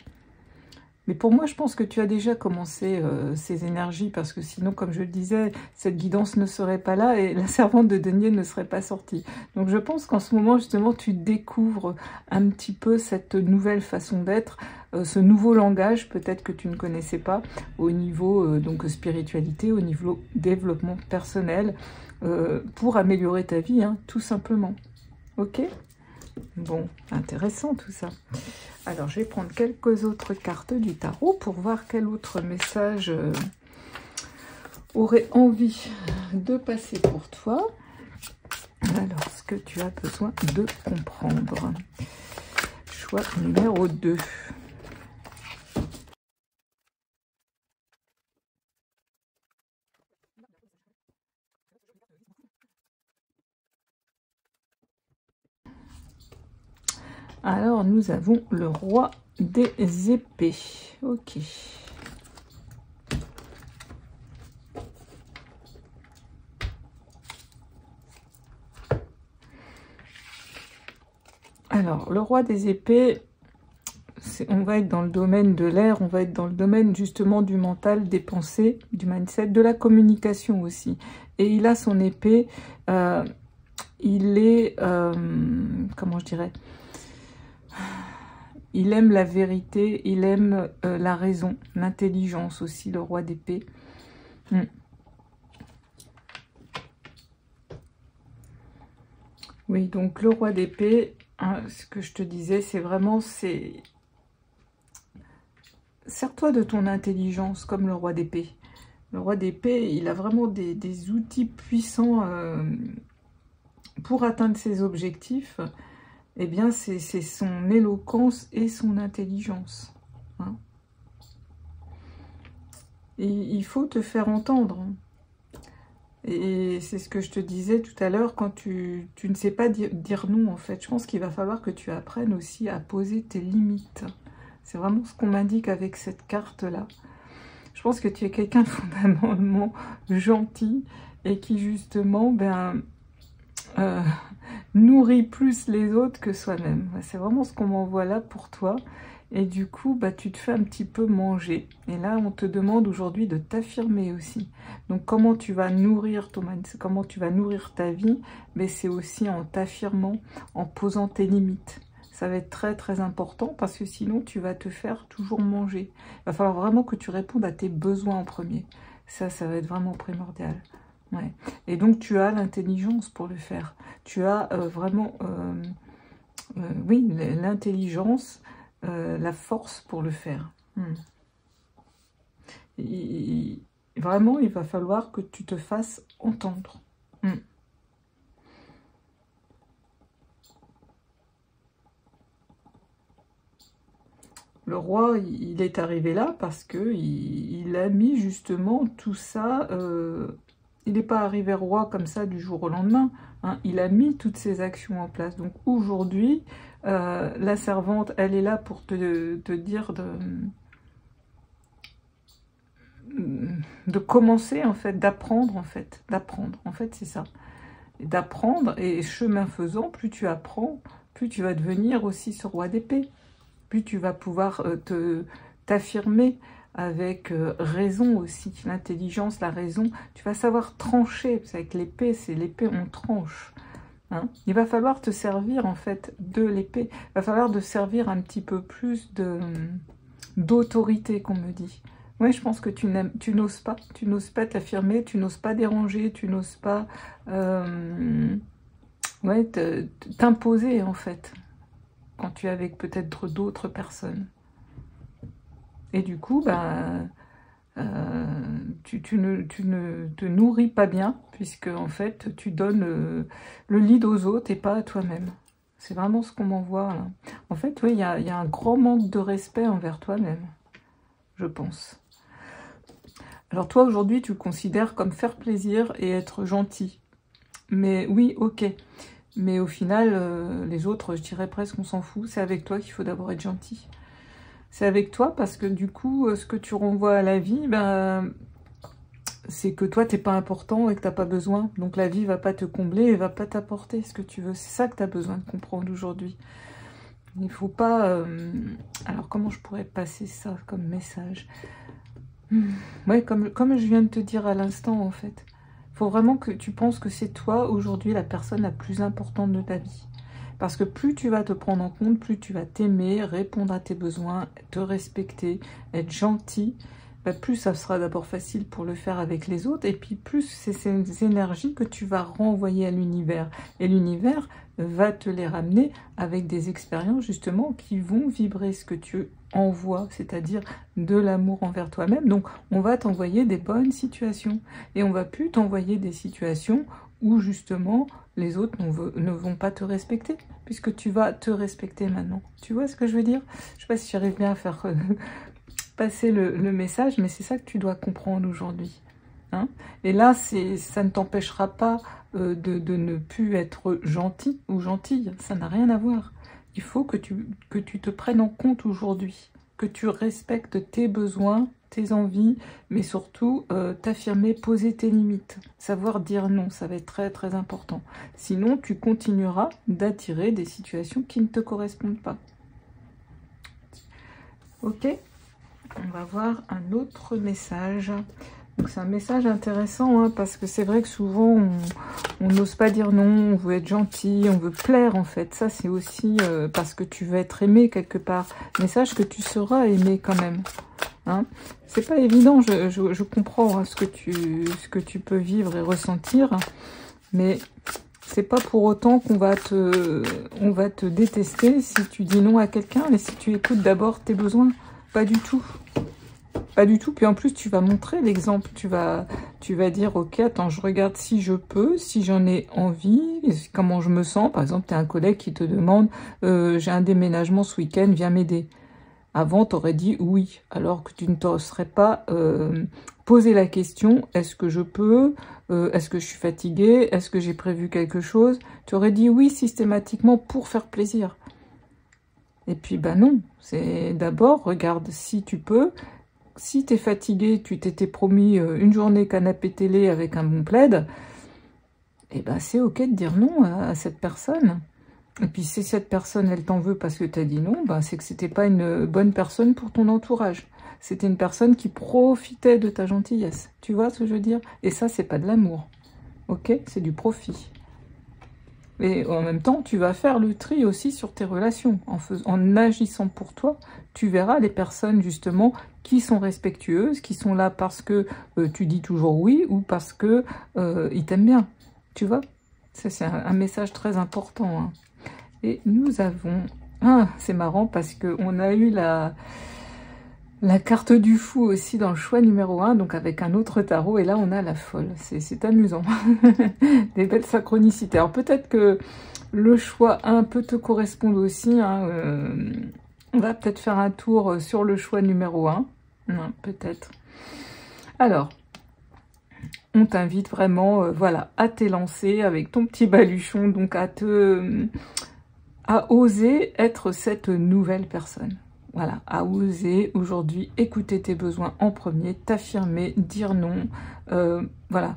Mais pour moi, je pense que tu as déjà commencé ces énergies, parce que sinon, comme je le disais, cette guidance ne serait pas là et la servante de denier ne serait pas sortie. Donc je pense qu'en ce moment, justement, tu découvres un petit peu cette nouvelle façon d'être, ce nouveau langage, peut-être que tu ne connaissais pas, au niveau donc spiritualité, au niveau développement personnel, pour améliorer ta vie, hein, tout simplement. Ok ? Bon, intéressant tout ça. Alors, je vais prendre quelques autres cartes du tarot pour voir quel autre message aurait envie de passer pour toi. Alors, ce que tu as besoin de comprendre. Choix numéro 2. Alors, nous avons le roi des épées. Ok. Alors, le roi des épées, on va être dans le domaine de l'air, on va être dans le domaine justement du mental, des pensées, du mindset, de la communication aussi. Et il a son épée, il est, comment je dirais, il aime la vérité, il aime la raison, l'intelligence aussi, le roi d'épée. Oui, donc le roi d'épée, hein, ce que je te disais, c'est vraiment, sers-toi de ton intelligence comme le roi d'épée. Le roi d'épée, il a vraiment des outils puissants pour atteindre ses objectifs. Eh bien, c'est son éloquence et son intelligence. Hein. Et il faut te faire entendre. Et c'est ce que je te disais tout à l'heure, quand tu ne sais pas dire non, en fait. Je pense qu'il va falloir que tu apprennes aussi à poser tes limites. C'est vraiment ce qu'on m'indique avec cette carte-là. Je pense que tu es quelqu'un de fondamentalement gentil et qui, justement, nourrit plus les autres que soi-même. C'est vraiment ce qu'on m'envoie là pour toi. Et du coup, tu te fais un petit peu manger. Et là, on te demande aujourd'hui de t'affirmer aussi. Donc, comment tu vas nourrir ton mindset, comment tu vas nourrir ta vie, mais c'est aussi en t'affirmant, en posant tes limites. Ça va être très, très important parce que sinon, tu vas te faire toujours manger. Il va falloir vraiment que tu répondes à tes besoins en premier. Ça va être vraiment primordial. Ouais. Et donc, tu as l'intelligence pour le faire. Tu as vraiment, oui, l'intelligence, la force pour le faire. Vraiment, il va falloir que tu te fasses entendre. Le roi, il est arrivé là parce que il a mis justement tout ça. Il n'est pas arrivé roi comme ça du jour au lendemain. Hein, il a mis toutes ces actions en place. Donc aujourd'hui, la servante, elle est là pour te dire de commencer en fait, d'apprendre en fait, c'est ça. D'apprendre, et chemin faisant, plus tu apprends, plus tu vas devenir aussi ce roi d'épée. Plus tu vas pouvoir t'affirmer avec raison aussi, l'intelligence, la raison. Tu vas savoir trancher, parce qu'avec l'épée, c'est l'épée, on tranche. Hein. Il va falloir te servir en fait de l'épée. Il va falloir te servir un petit peu plus d'autorité, qu'on me dit. Oui, je pense que tu n'oses pas t'affirmer, tu n'oses pas déranger, tu n'oses pas t'imposer en fait, quand tu es avec peut-être d'autres personnes. Et du coup, tu ne te nourris pas bien, puisque en fait, tu donnes le lead aux autres et pas à toi-même. C'est vraiment ce qu'on m'envoie là. En fait, oui, il y a un grand manque de respect envers toi-même, je pense. Alors toi, aujourd'hui, tu le considères comme faire plaisir et être gentil. Mais oui, ok. Mais au final, les autres, je dirais presque, on s'en fout. C'est avec toi qu'il faut d'abord être gentil. C'est avec toi parce que du coup, ce que tu renvoies à la vie, c'est que toi, t'es pas important et que t'as pas besoin. Donc la vie va pas te combler et va pas t'apporter ce que tu veux. C'est ça que tu as besoin de comprendre aujourd'hui. Il faut pas... Alors comment je pourrais passer ça comme message? Ouais, comme je viens de te dire à l'instant, en fait. Il faut vraiment que tu penses que c'est toi, aujourd'hui, la personne la plus importante de ta vie. Parce que plus tu vas te prendre en compte, plus tu vas t'aimer, répondre à tes besoins, te respecter, être gentil, plus ça sera d'abord facile pour le faire avec les autres, et puis plus c'est ces énergies que tu vas renvoyer à l'univers. Et l'univers va te les ramener avec des expériences justement qui vont vibrer ce que tu envoies, c'est-à-dire de l'amour envers toi-même. Donc on va t'envoyer des bonnes situations, et on va plus t'envoyer des situations où justement les autres ne vont pas te respecter, puisque tu vas te respecter maintenant. Tu vois ce que je veux dire? Je sais pas si j'arrive bien à faire passer le message, mais c'est ça que tu dois comprendre aujourd'hui. Hein? Et là, ça ne t'empêchera pas de ne plus être gentil ou gentille, ça n'a rien à voir. il faut que tu te prennes en compte aujourd'hui, que tu respectes tes besoins, tes envies, mais surtout t'affirmer, poser tes limites, savoir dire non, ça va être très très important. Sinon, tu continueras d'attirer des situations qui ne te correspondent pas. Ok, on va voir un autre message. C'est un message intéressant, hein, parce que c'est vrai que souvent on n'ose pas dire non, on veut être gentil, on veut plaire en fait. Ça c'est aussi parce que tu veux être aimé quelque part. Mais sache que tu seras aimé quand même. Hein. C'est pas évident, je comprends hein, ce que tu peux vivre et ressentir, mais c'est pas pour autant qu'on va te détester si tu dis non à quelqu'un, mais si tu écoutes d'abord tes besoins. Pas du tout. Pas du tout. Puis en plus, tu vas montrer l'exemple. Tu vas dire, ok, attends, je regarde si je peux, si j'en ai envie, comment je me sens. Par exemple, tu as un collègue qui te demande, j'ai un déménagement ce week-end, viens m'aider. Avant, tu aurais dit oui, alors que tu ne te serais pas posé la question, est-ce que je peux, est-ce que je suis fatiguée, est-ce que j'ai prévu quelque chose? Tu aurais dit oui systématiquement pour faire plaisir. Et puis, bah non, c'est d'abord, regarde si tu peux. Si tu es fatigué, tu t'étais promis une journée canapé télé avec un bon plaid, et ben c'est ok de dire non à cette personne. Et puis si cette personne, elle t'en veut parce que tu as dit non, ben c'est que c'était pas une bonne personne pour ton entourage. C'était une personne qui profitait de ta gentillesse. Tu vois ce que je veux dire? Et ça, c'est pas de l'amour. Ok? C'est du profit. Et en même temps, tu vas faire le tri aussi sur tes relations. En agissant pour toi, tu verras les personnes justement qui sont respectueuses, qui sont là parce que tu dis toujours oui ou parce que ils t'aiment bien. Tu vois? Ça, c'est un message très important. Hein. Et nous avons... Ah, c'est marrant parce qu'on a eu la carte du fou aussi dans le choix numéro 1, donc avec un autre tarot, et là on a la folle. C'est amusant. Des belles synchronicités. Alors peut-être que le choix 1 peut te correspondre aussi. Hein, on va peut-être faire un tour sur le choix numéro 1. Peut-être. Alors, on t'invite vraiment voilà, à t'élancer avec ton petit baluchon, donc à oser être cette nouvelle personne. Voilà, à oser aujourd'hui écouter tes besoins en premier, t'affirmer, dire non. Voilà,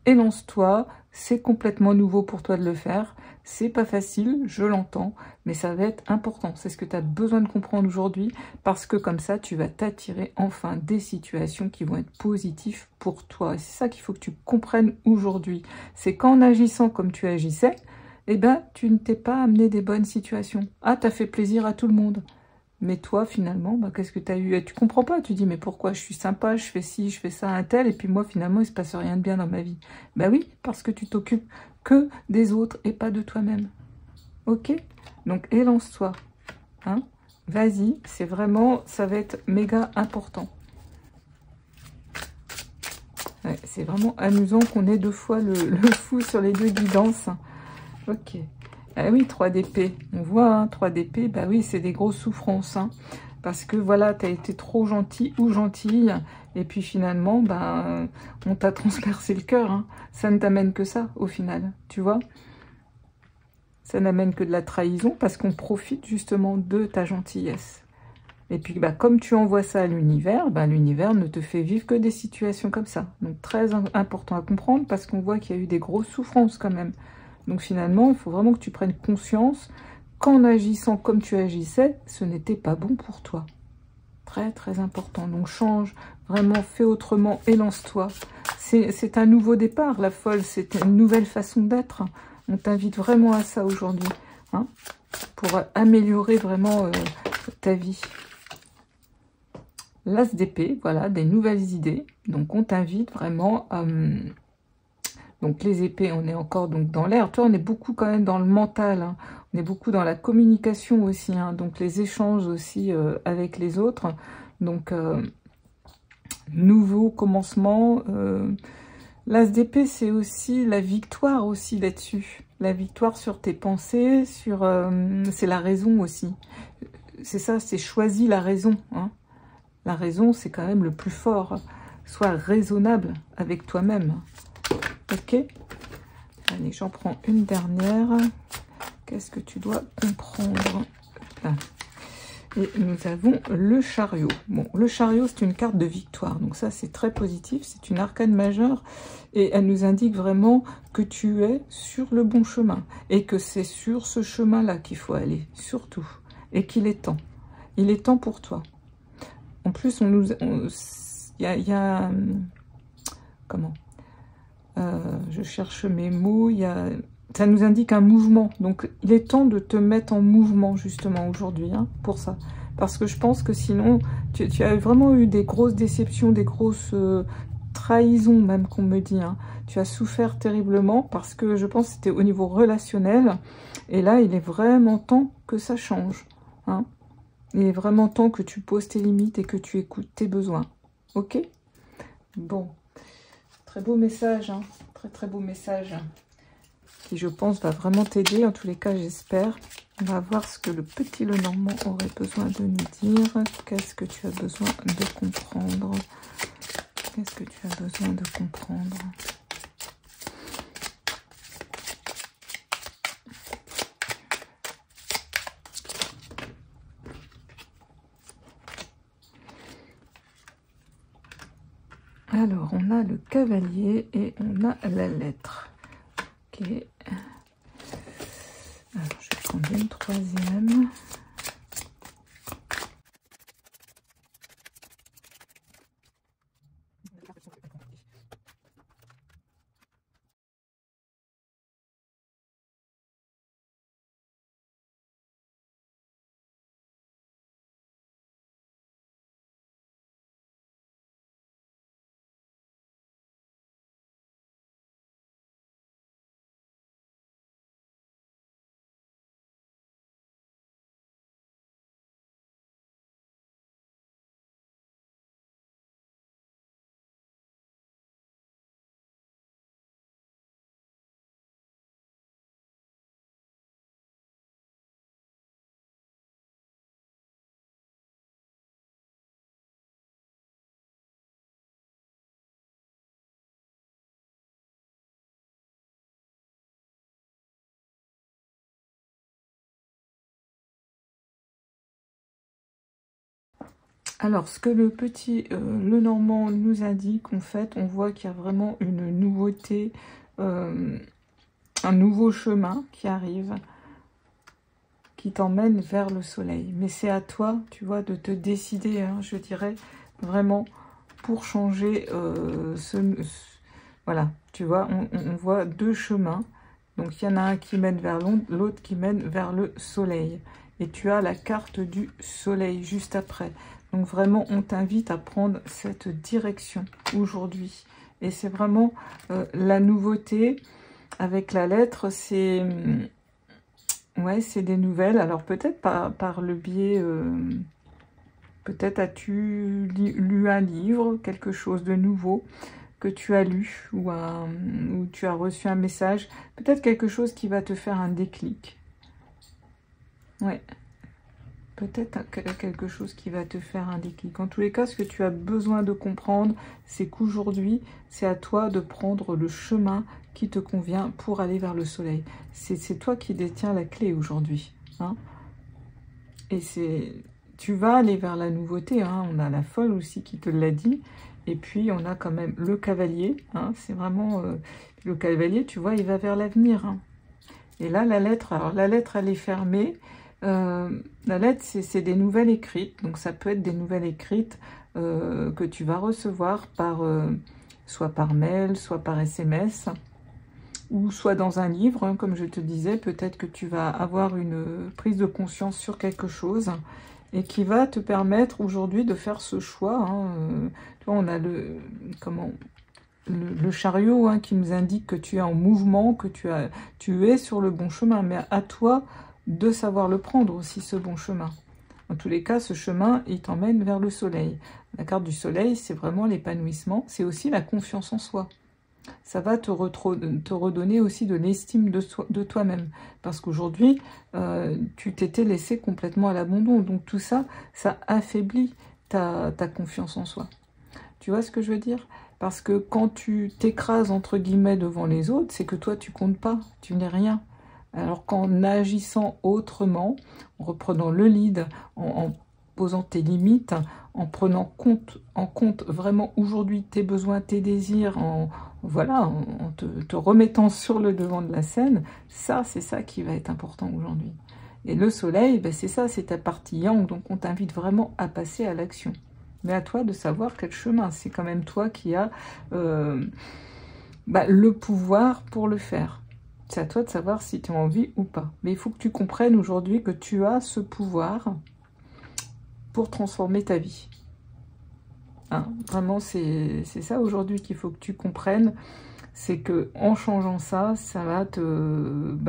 élance-toi, c'est complètement nouveau pour toi de le faire. C'est pas facile, je l'entends, mais ça va être important. C'est ce que tu as besoin de comprendre aujourd'hui, parce que comme ça, tu vas t'attirer enfin des situations qui vont être positives pour toi. Et c'est ça qu'il faut que tu comprennes aujourd'hui. C'est qu'en agissant comme tu agissais, eh ben, tu ne t'es pas amené des bonnes situations. Ah, t'as fait plaisir à tout le monde. Mais toi, finalement, bah, qu'est-ce que tu as eu? Et tu comprends pas, tu dis, mais pourquoi je suis sympa, je fais ci, je fais ça, un tel, et puis moi, finalement, il se passe rien de bien dans ma vie. Bah oui, parce que tu t'occupes que des autres et pas de toi-même. Ok? Donc, élance-toi. Hein? Vas-y, c'est vraiment, ça va être méga important. Ouais, c'est vraiment amusant qu'on ait deux fois le fou sur les deux guidances. Ok. Ah oui, 3 d'épée. On voit, hein, 3 d'épée, bah oui, c'est des grosses souffrances. Hein, parce que voilà, tu as été trop gentil ou gentille. Et puis finalement, ben, on t'a transpercé le cœur. Hein. Ça ne t'amène que ça, au final. Tu vois? Ça n'amène que de la trahison parce qu'on profite justement de ta gentillesse. Et puis, bah, comme tu envoies ça à l'univers, bah, l'univers ne te fait vivre que des situations comme ça. Donc, très important à comprendre parce qu'on voit qu'il y a eu des grosses souffrances quand même. Donc finalement, il faut vraiment que tu prennes conscience qu'en agissant comme tu agissais, ce n'était pas bon pour toi. Très très important. Donc change, vraiment fais autrement et lance-toi. C'est un nouveau départ, la folle, c'est une nouvelle façon d'être. On t'invite vraiment à ça aujourd'hui, hein, pour améliorer vraiment ta vie. L'As d'épée, voilà, des nouvelles idées. Donc on t'invite vraiment à... Donc les épées, on est encore donc dans l'air. Toi, on est beaucoup quand même dans le mental. Hein. On est beaucoup dans la communication aussi. Hein. Donc les échanges aussi avec les autres. Donc nouveau commencement. L'As d'épée, c'est aussi la victoire aussi là-dessus. La victoire sur tes pensées, sur c'est la raison aussi. C'est ça, c'est choisi la raison. Hein. La raison, c'est quand même le plus fort. Sois raisonnable avec toi-même. Ok, allez, j'en prends une dernière. Qu'est-ce que tu dois comprendre? Là. Et nous avons le chariot. Bon, le chariot, c'est une carte de victoire. Donc ça, c'est très positif. C'est une arcane majeure. Et elle nous indique vraiment que tu es sur le bon chemin. Et que c'est sur ce chemin-là qu'il faut aller, surtout. Et qu'il est temps. Il est temps pour toi. En plus, comment je cherche mes mots. Ça nous indique un mouvement. Donc, il est temps de te mettre en mouvement, justement, aujourd'hui, hein, pour ça. Parce que je pense que sinon, tu as vraiment eu des grosses déceptions, des grosses trahisons, même, qu'on me dit. Hein. Tu as souffert terriblement parce que je pense que c'était au niveau relationnel. Et là, il est vraiment temps que ça change. Hein. Il est vraiment temps que tu poses tes limites et que tu écoutes tes besoins. Ok? Bon. Très beau message. Hein. Très, très beau message. Qui, je pense, va vraiment t'aider. En tous les cas, j'espère. On va voir ce que le petit Lenormand aurait besoin de nous dire. Qu'est-ce que tu as besoin de comprendre? Qu'est-ce que tu as besoin de comprendre? Alors, on a le cavalier et on a la lettre. Ok. Alors, je vais prendre une troisième. Alors, ce que le petit Lenormand nous indique, en fait, on voit qu'il y a vraiment une nouveauté, un nouveau chemin qui arrive, qui t'emmène vers le soleil. Mais c'est à toi, tu vois, de te décider, hein, je dirais, vraiment, pour changer voilà, tu vois, on voit deux chemins. Donc, il y en a un qui mène vers l'autre qui mène vers le soleil. Et tu as la carte du soleil juste après. Donc vraiment, on t'invite à prendre cette direction aujourd'hui. Et c'est vraiment la nouveauté avec la lettre, c'est des nouvelles. Alors peut-être par le biais, peut-être as-tu lu un livre, quelque chose de nouveau que tu as lu ou tu as reçu un message. Peut-être quelque chose qui va te faire un déclic. Ouais. Peut-être quelque chose qui va te faire un déclic. En tous les cas, ce que tu as besoin de comprendre, c'est qu'aujourd'hui, c'est à toi de prendre le chemin qui te convient pour aller vers le soleil. C'est toi qui détiens la clé aujourd'hui. Hein. Et tu vas aller vers la nouveauté. Hein. On a la folle aussi qui te l'a dit. Et puis, on a quand même le cavalier. Hein. C'est vraiment... le cavalier, tu vois, il va vers l'avenir. Hein. Et là, la lettre, alors la lettre, elle est fermée. La lettre, c'est des nouvelles écrites, donc ça peut être des nouvelles écrites que tu vas recevoir soit par mail, soit par SMS, ou soit dans un livre, hein, comme je te disais. Peut-être que tu vas avoir une prise de conscience sur quelque chose et qui va te permettre aujourd'hui de faire ce choix. Hein. Tu vois, on a le chariot, hein, qui nous indique que tu es en mouvement, que tu es sur le bon chemin, mais à toi de savoir le prendre aussi, ce bon chemin. En tous les cas, ce chemin, il t'emmène vers le soleil. La carte du soleil, c'est vraiment l'épanouissement, c'est aussi la confiance en soi. Ça va te redonner aussi de l'estime de toi-même. Parce qu'aujourd'hui, tu t'étais laissé complètement à l'abandon. Donc tout ça, ça affaiblit ta confiance en soi. Tu vois ce que je veux dire? Parce que quand tu t'écrases, entre guillemets, devant les autres, c'est que toi, tu comptes pas, tu n'es rien. Alors qu'en agissant autrement, en reprenant le lead, en posant tes limites, en prenant en compte vraiment aujourd'hui tes besoins, tes désirs, voilà, en te remettant sur le devant de la scène, ça, c'est ça qui va être important aujourd'hui. Et le soleil, ben c'est ça, c'est ta partie yang, donc on t'invite vraiment à passer à l'action. Mais à toi de savoir quel chemin, c'est quand même toi qui as le pouvoir pour le faire. C'est à toi de savoir si tu as envie ou pas. Mais il faut que tu comprennes aujourd'hui que tu as ce pouvoir pour transformer ta vie. Hein, vraiment, c'est ça aujourd'hui qu'il faut que tu comprennes. C'est que en changeant ça, ça va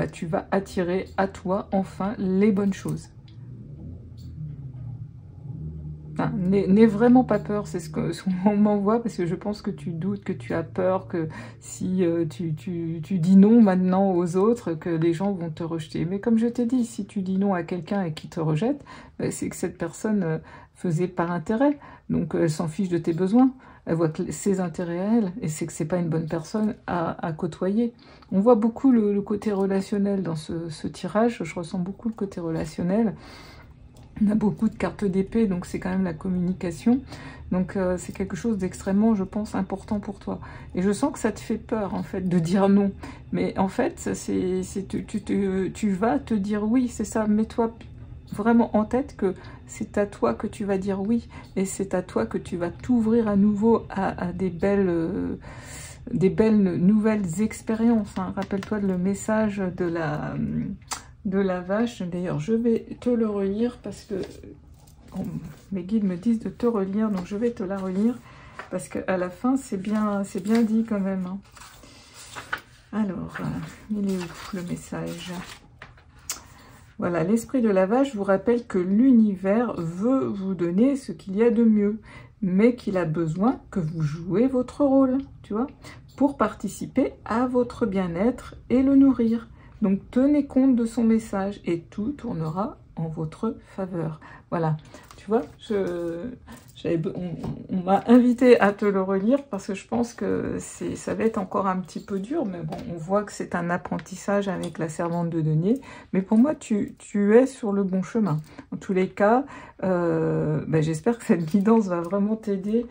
tu vas attirer à toi enfin les bonnes choses. Hein, n'aie vraiment pas peur, c'est ce qu'on m'envoie, parce que je pense que tu doutes, que tu as peur, que si tu dis non maintenant aux autres, que les gens vont te rejeter. Mais comme je t'ai dit, si tu dis non à quelqu'un et qu'il te rejette, c'est que cette personne faisait par intérêt, donc elle s'en fiche de tes besoins. Elle voit que ses intérêts à elle, et c'est que c'est pas une bonne personne à côtoyer. On voit beaucoup le côté relationnel dans ce tirage, je ressens beaucoup le côté relationnel. On a beaucoup de cartes d'épée, donc c'est quand même la communication. Donc c'est quelque chose d'extrêmement, je pense, important pour toi. Et je sens que ça te fait peur, en fait, de dire non. Mais en fait, tu vas te dire oui, c'est ça. Mets-toi vraiment en tête que c'est à toi que tu vas dire oui. Et c'est à toi que tu vas t'ouvrir à nouveau à des belles nouvelles expériences. Hein. Rappelle-toi le message de la vache. D'ailleurs, je vais te le relire parce que mes guides me disent de te relire, donc je vais te la relire parce qu'à la fin, c'est bien dit quand même. Hein. Alors, il est où le message? Voilà, l'esprit de la vache vous rappelle que l'univers veut vous donner ce qu'il y a de mieux, mais qu'il a besoin que vous jouez votre rôle, tu vois, pour participer à votre bien-être et le nourrir. Donc, tenez compte de son message et tout tournera en votre faveur. Voilà, tu vois, on m'a invité à te le relire parce que je pense que ça va être encore un petit peu dur, mais bon, on voit que c'est un apprentissage avec la servante de denier. Mais pour moi, tu es sur le bon chemin. En tous les cas, j'espère que cette guidance va vraiment t'aider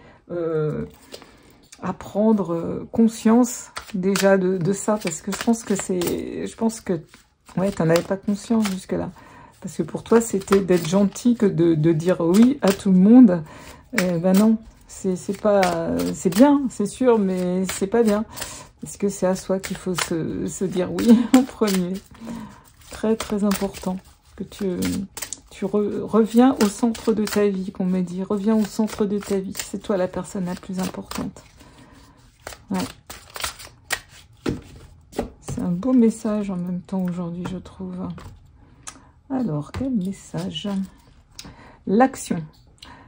à prendre conscience déjà de ça, parce que je pense que ouais, t'en avais pas conscience jusque-là. Parce que pour toi, c'était d'être gentil que de dire oui à tout le monde. Ben non, c'est bien, c'est sûr, mais c'est pas bien. Parce que c'est à soi qu'il faut se dire oui en premier. Très, très important que tu reviens au centre de ta vie, qu'on me dit. Reviens au centre de ta vie. C'est toi la personne la plus importante. Ouais. C'est un beau message en même temps aujourd'hui, je trouve. Alors, quel message? L'action.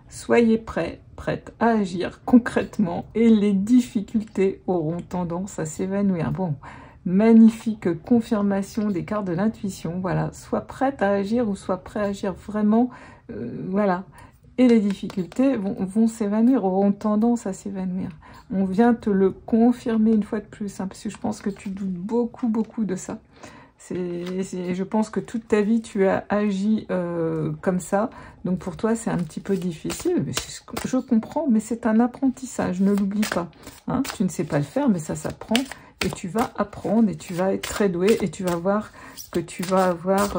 Soyez prêts, prête à agir concrètement et les difficultés auront tendance à s'évanouir. Bon, magnifique confirmation des cartes de l'intuition. Voilà, sois prête à agir ou sois prêt à agir vraiment. Voilà. Et les difficultés vont s'évanouir, auront tendance à s'évanouir. On vient te le confirmer une fois de plus, hein, parce que je pense que tu doutes beaucoup, beaucoup de ça. Je pense que toute ta vie, tu as agi comme ça. Donc pour toi, c'est un petit peu difficile. Mais je comprends, mais c'est un apprentissage, ne l'oublie pas. Hein, tu ne sais pas le faire, mais ça s'apprend. Et tu vas apprendre, et tu vas être très doué, et tu vas voir que tu vas avoir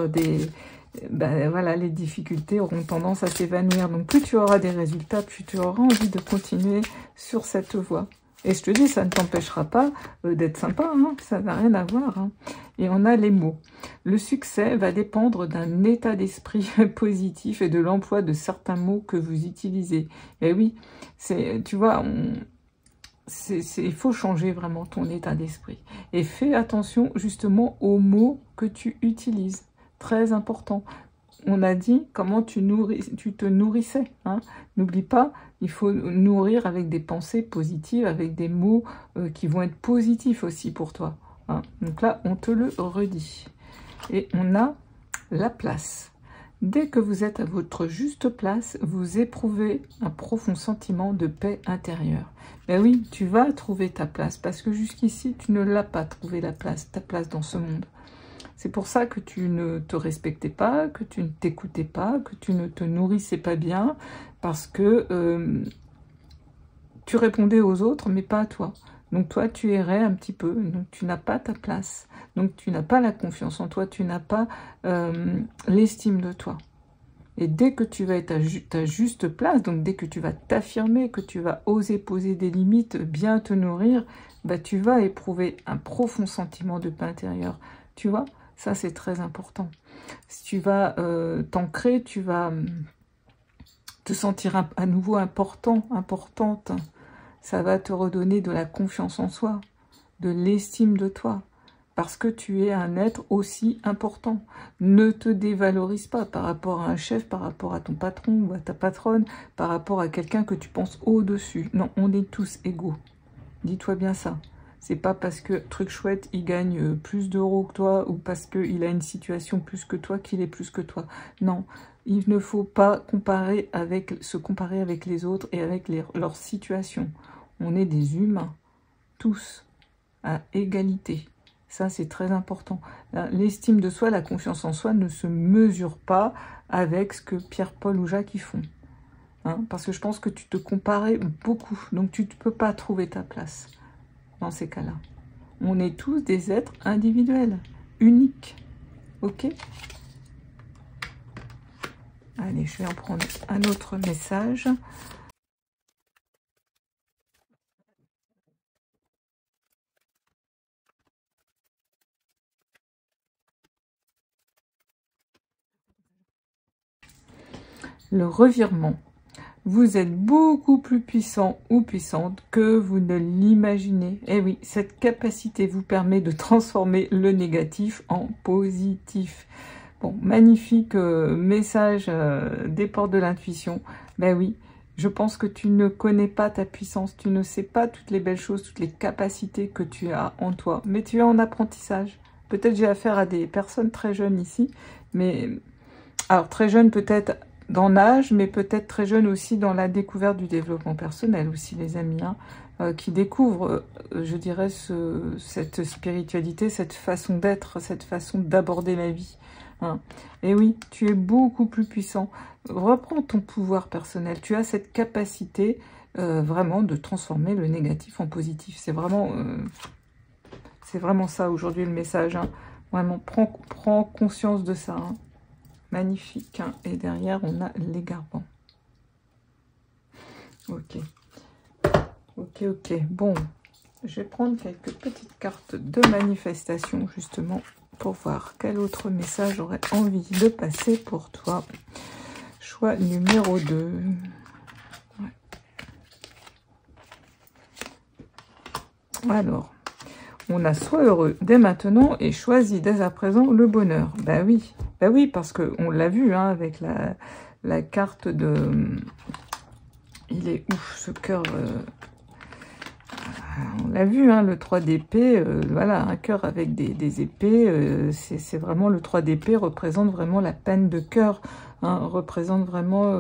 voilà, les difficultés auront tendance à s'évanouir. Donc plus tu auras des résultats, plus tu auras envie de continuer sur cette voie. Et je te dis, ça ne t'empêchera pas d'être sympa, hein, ça n'a rien à voir. Hein. Et on a les mots. Le succès va dépendre d'un état d'esprit positif et de l'emploi de certains mots que vous utilisez. Mais oui, tu vois, il faut changer vraiment ton état d'esprit. Et fais attention justement aux mots que tu utilises. Très important. On a dit comment tu te nourrissais. Hein. N'oublie pas, il faut nourrir avec des pensées positives, avec des mots qui vont être positifs aussi pour toi. Hein. Donc là, on te le redit. Et on a la place. Dès que vous êtes à votre juste place, vous éprouvez un profond sentiment de paix intérieure. Ben oui, tu vas trouver ta place, parce que jusqu'ici, tu ne l'as pas trouvé ta place dans ce monde. C'est pour ça que tu ne te respectais pas, que tu ne t'écoutais pas, que tu ne te nourrissais pas bien, parce que tu répondais aux autres, mais pas à toi. Donc toi, tu errais un petit peu, donc tu n'as pas ta place. Donc tu n'as pas la confiance en toi, tu n'as pas l'estime de toi. Et dès que tu vas être à ta juste place, donc dès que tu vas t'affirmer, que tu vas oser poser des limites, bien te nourrir, bah tu vas éprouver un profond sentiment de paix intérieur. Tu vois, ça c'est très important. Si tu vas t'ancrer, tu vas te sentir à nouveau important, importante. Ça va te redonner de la confiance en soi, de l'estime de toi, parce que tu es un être aussi important. Ne te dévalorise pas par rapport à un chef, par rapport à ton patron ou à ta patronne, par rapport à quelqu'un que tu penses au-dessus. Non, on est tous égaux. Dis-toi bien ça. C'est pas parce que truc chouette, il gagne plus d'euros que toi ou parce qu'il a une situation plus que toi qu'il est plus que toi. Non, il ne faut pas se comparer avec les autres et avec leur situation. On est des humains, tous, à égalité. Ça, c'est très important. L'estime de soi, la confiance en soi ne se mesure pas avec ce que Pierre, Paul ou Jacques y font. Hein, parce que je pense que tu te comparais beaucoup. Donc, tu ne peux pas trouver ta place dans ces cas-là. On est tous des êtres individuels, uniques. Ok ? Allez, je vais en prendre un autre message. Le revirement. Vous êtes beaucoup plus puissant ou puissante que vous ne l'imaginez. Et oui, cette capacité vous permet de transformer le négatif en positif. Bon, magnifique message des portes de l'intuition. Ben oui, je pense que tu ne connais pas ta puissance, tu ne sais pas toutes les belles choses, toutes les capacités que tu as en toi. Mais tu es en apprentissage. Peut-être j'ai affaire à des personnes très jeunes ici, mais alors très jeunes peut-être dans l'âge, mais peut-être très jeune aussi dans la découverte du développement personnel aussi, les amis, hein, qui découvrent, je dirais, cette spiritualité, cette façon d'être, cette façon d'aborder la vie. Hein. Et oui, tu es beaucoup plus puissant. Reprends ton pouvoir personnel. Tu as cette capacité vraiment de transformer le négatif en positif. C'est vraiment ça aujourd'hui le message. Hein. Vraiment, prends conscience de ça. Hein. Magnifique, hein. Et derrière, on a les garbants. Ok. Ok. Bon, je vais prendre quelques petites cartes de manifestation, justement, pour voir quel autre message j'aurais envie de passer pour toi. Choix numéro 2. Ouais. Alors, on a soit heureux dès maintenant et choisi dès à présent le bonheur. Ben oui, parce qu'on l'a vu hein, avec la carte de... Il est ouf ce cœur... on l'a vu, hein, le 3 d'épée, voilà, un cœur avec des épées, c'est vraiment le 3 d'épée représente vraiment la peine de cœur, hein, représente vraiment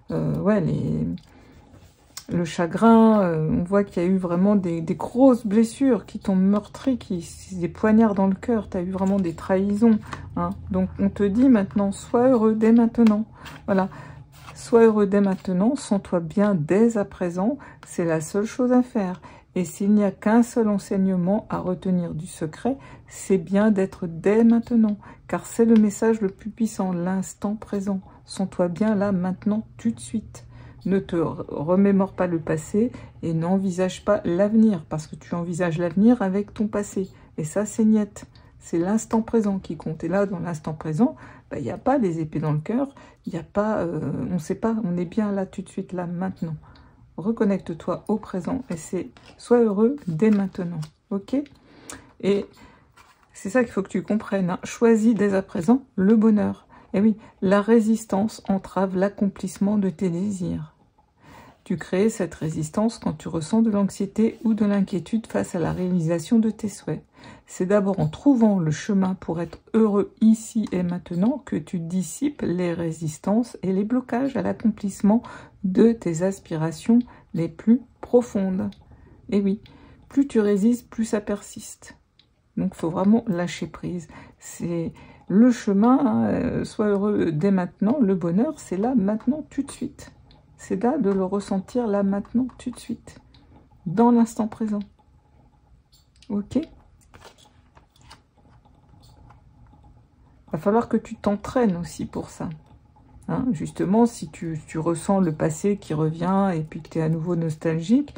ouais, le chagrin, on voit qu'il y a eu vraiment des grosses blessures qui t'ont meurtri, des poignards dans le cœur, tu as eu vraiment des trahisons. Hein. Donc on te dit maintenant, sois heureux dès maintenant. Voilà, sois heureux dès maintenant, sens-toi bien dès à présent, c'est la seule chose à faire. Et s'il n'y a qu'un seul enseignement à retenir du secret, c'est bien d'être dès maintenant, car c'est le message le plus puissant, l'instant présent. Sens-toi bien là, maintenant, tout de suite. Ne te remémore pas le passé et n'envisage pas l'avenir, parce que tu envisages l'avenir avec ton passé. Et ça, c'est niette. C'est l'instant présent qui compte. Et là, dans l'instant présent, il n'y a pas les épées dans le cœur, il n'y a pas, on ne sait pas, on est bien là, tout de suite, là, maintenant. Reconnecte-toi au présent et c'est sois heureux dès maintenant. Ok? Et c'est ça qu'il faut que tu comprennes. Hein. Choisis dès à présent le bonheur. Et oui, la résistance entrave l'accomplissement de tes désirs. Tu crées cette résistance quand tu ressens de l'anxiété ou de l'inquiétude face à la réalisation de tes souhaits. C'est d'abord en trouvant le chemin pour être heureux ici et maintenant que tu dissipes les résistances et les blocages à l'accomplissement de tes aspirations les plus profondes. Et oui, plus tu résistes, plus ça persiste. Donc, il faut vraiment lâcher prise. C'est le chemin, hein, sois heureux dès maintenant. Le bonheur, c'est là, maintenant, tout de suite. C'est là de le ressentir, là, maintenant, tout de suite. Dans l'instant présent. Ok? Va falloir que tu t'entraînes aussi pour ça. Hein, justement, si tu ressens le passé qui revient et puis que tu es à nouveau nostalgique,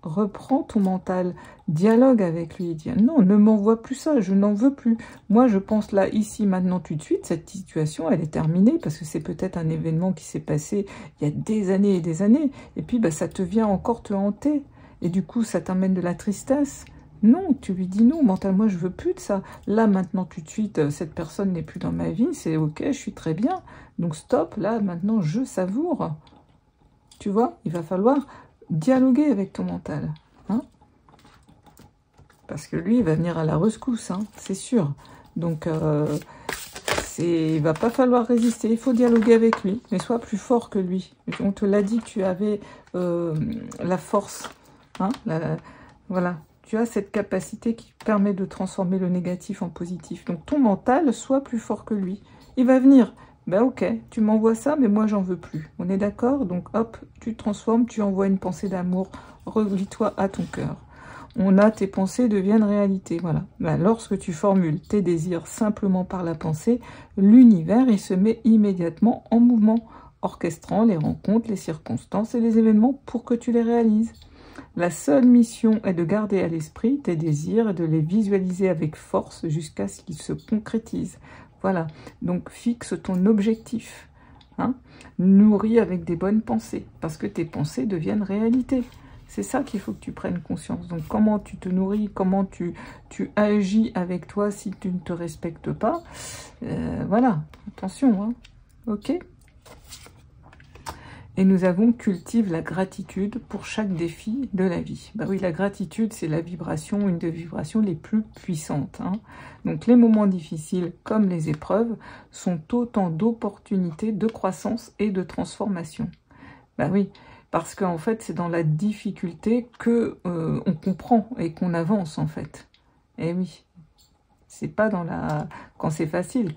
reprends ton mental, dialogue avec lui, dis non, ne m'envoie plus ça, je n'en veux plus. Moi, je pense là, ici, maintenant, tout de suite, cette situation, elle est terminée parce que c'est peut-être un événement qui s'est passé il y a des années et des années. Et puis, bah, ça te vient encore te hanter. Et du coup, ça t'amène de la tristesse. Non, tu lui dis non, mental, moi, je veux plus de ça. Là, maintenant, tout de suite, cette personne n'est plus dans ma vie, c'est ok, je suis très bien. Donc, stop, là, maintenant, je savoure. Tu vois, il va falloir dialoguer avec ton mental. Hein, parce que lui, il va venir à la rescousse, hein, c'est sûr. Donc, il va pas falloir résister. Il faut dialoguer avec lui, mais sois plus fort que lui. On te l'a dit que tu avais la force. Hein, voilà. Tu as cette capacité qui permet de transformer le négatif en positif. Donc, ton mental, sois plus fort que lui. Il va venir. Ben ok, tu m'envoies ça, mais moi, j'en veux plus. On est d'accord? Donc, hop, tu te transformes, tu envoies une pensée d'amour. Relie-toi à ton cœur. Tes pensées deviennent réalité. Voilà. Ben, lorsque tu formules tes désirs simplement par la pensée, l'univers, il se met immédiatement en mouvement, orchestrant les rencontres, les circonstances et les événements pour que tu les réalises. La seule mission est de garder à l'esprit tes désirs et de les visualiser avec force jusqu'à ce qu'ils se concrétisent. Voilà, donc fixe ton objectif. Hein, nourris avec des bonnes pensées, parce que tes pensées deviennent réalité. C'est ça qu'il faut que tu prennes conscience. Donc comment tu te nourris, comment tu agis avec toi si tu ne te respectes pas. Voilà, attention. Hein, ok ? Et nous avons cultive la gratitude pour chaque défi de la vie. Bah oui, la gratitude, c'est la vibration, une des vibrations les plus puissantes. Hein. Donc les moments difficiles, comme les épreuves, sont autant d'opportunités de croissance et de transformation. Bah oui, parce qu'en fait, c'est dans la difficulté que on comprend et qu'on avance, en fait. Eh oui. C'est pas quand c'est facile.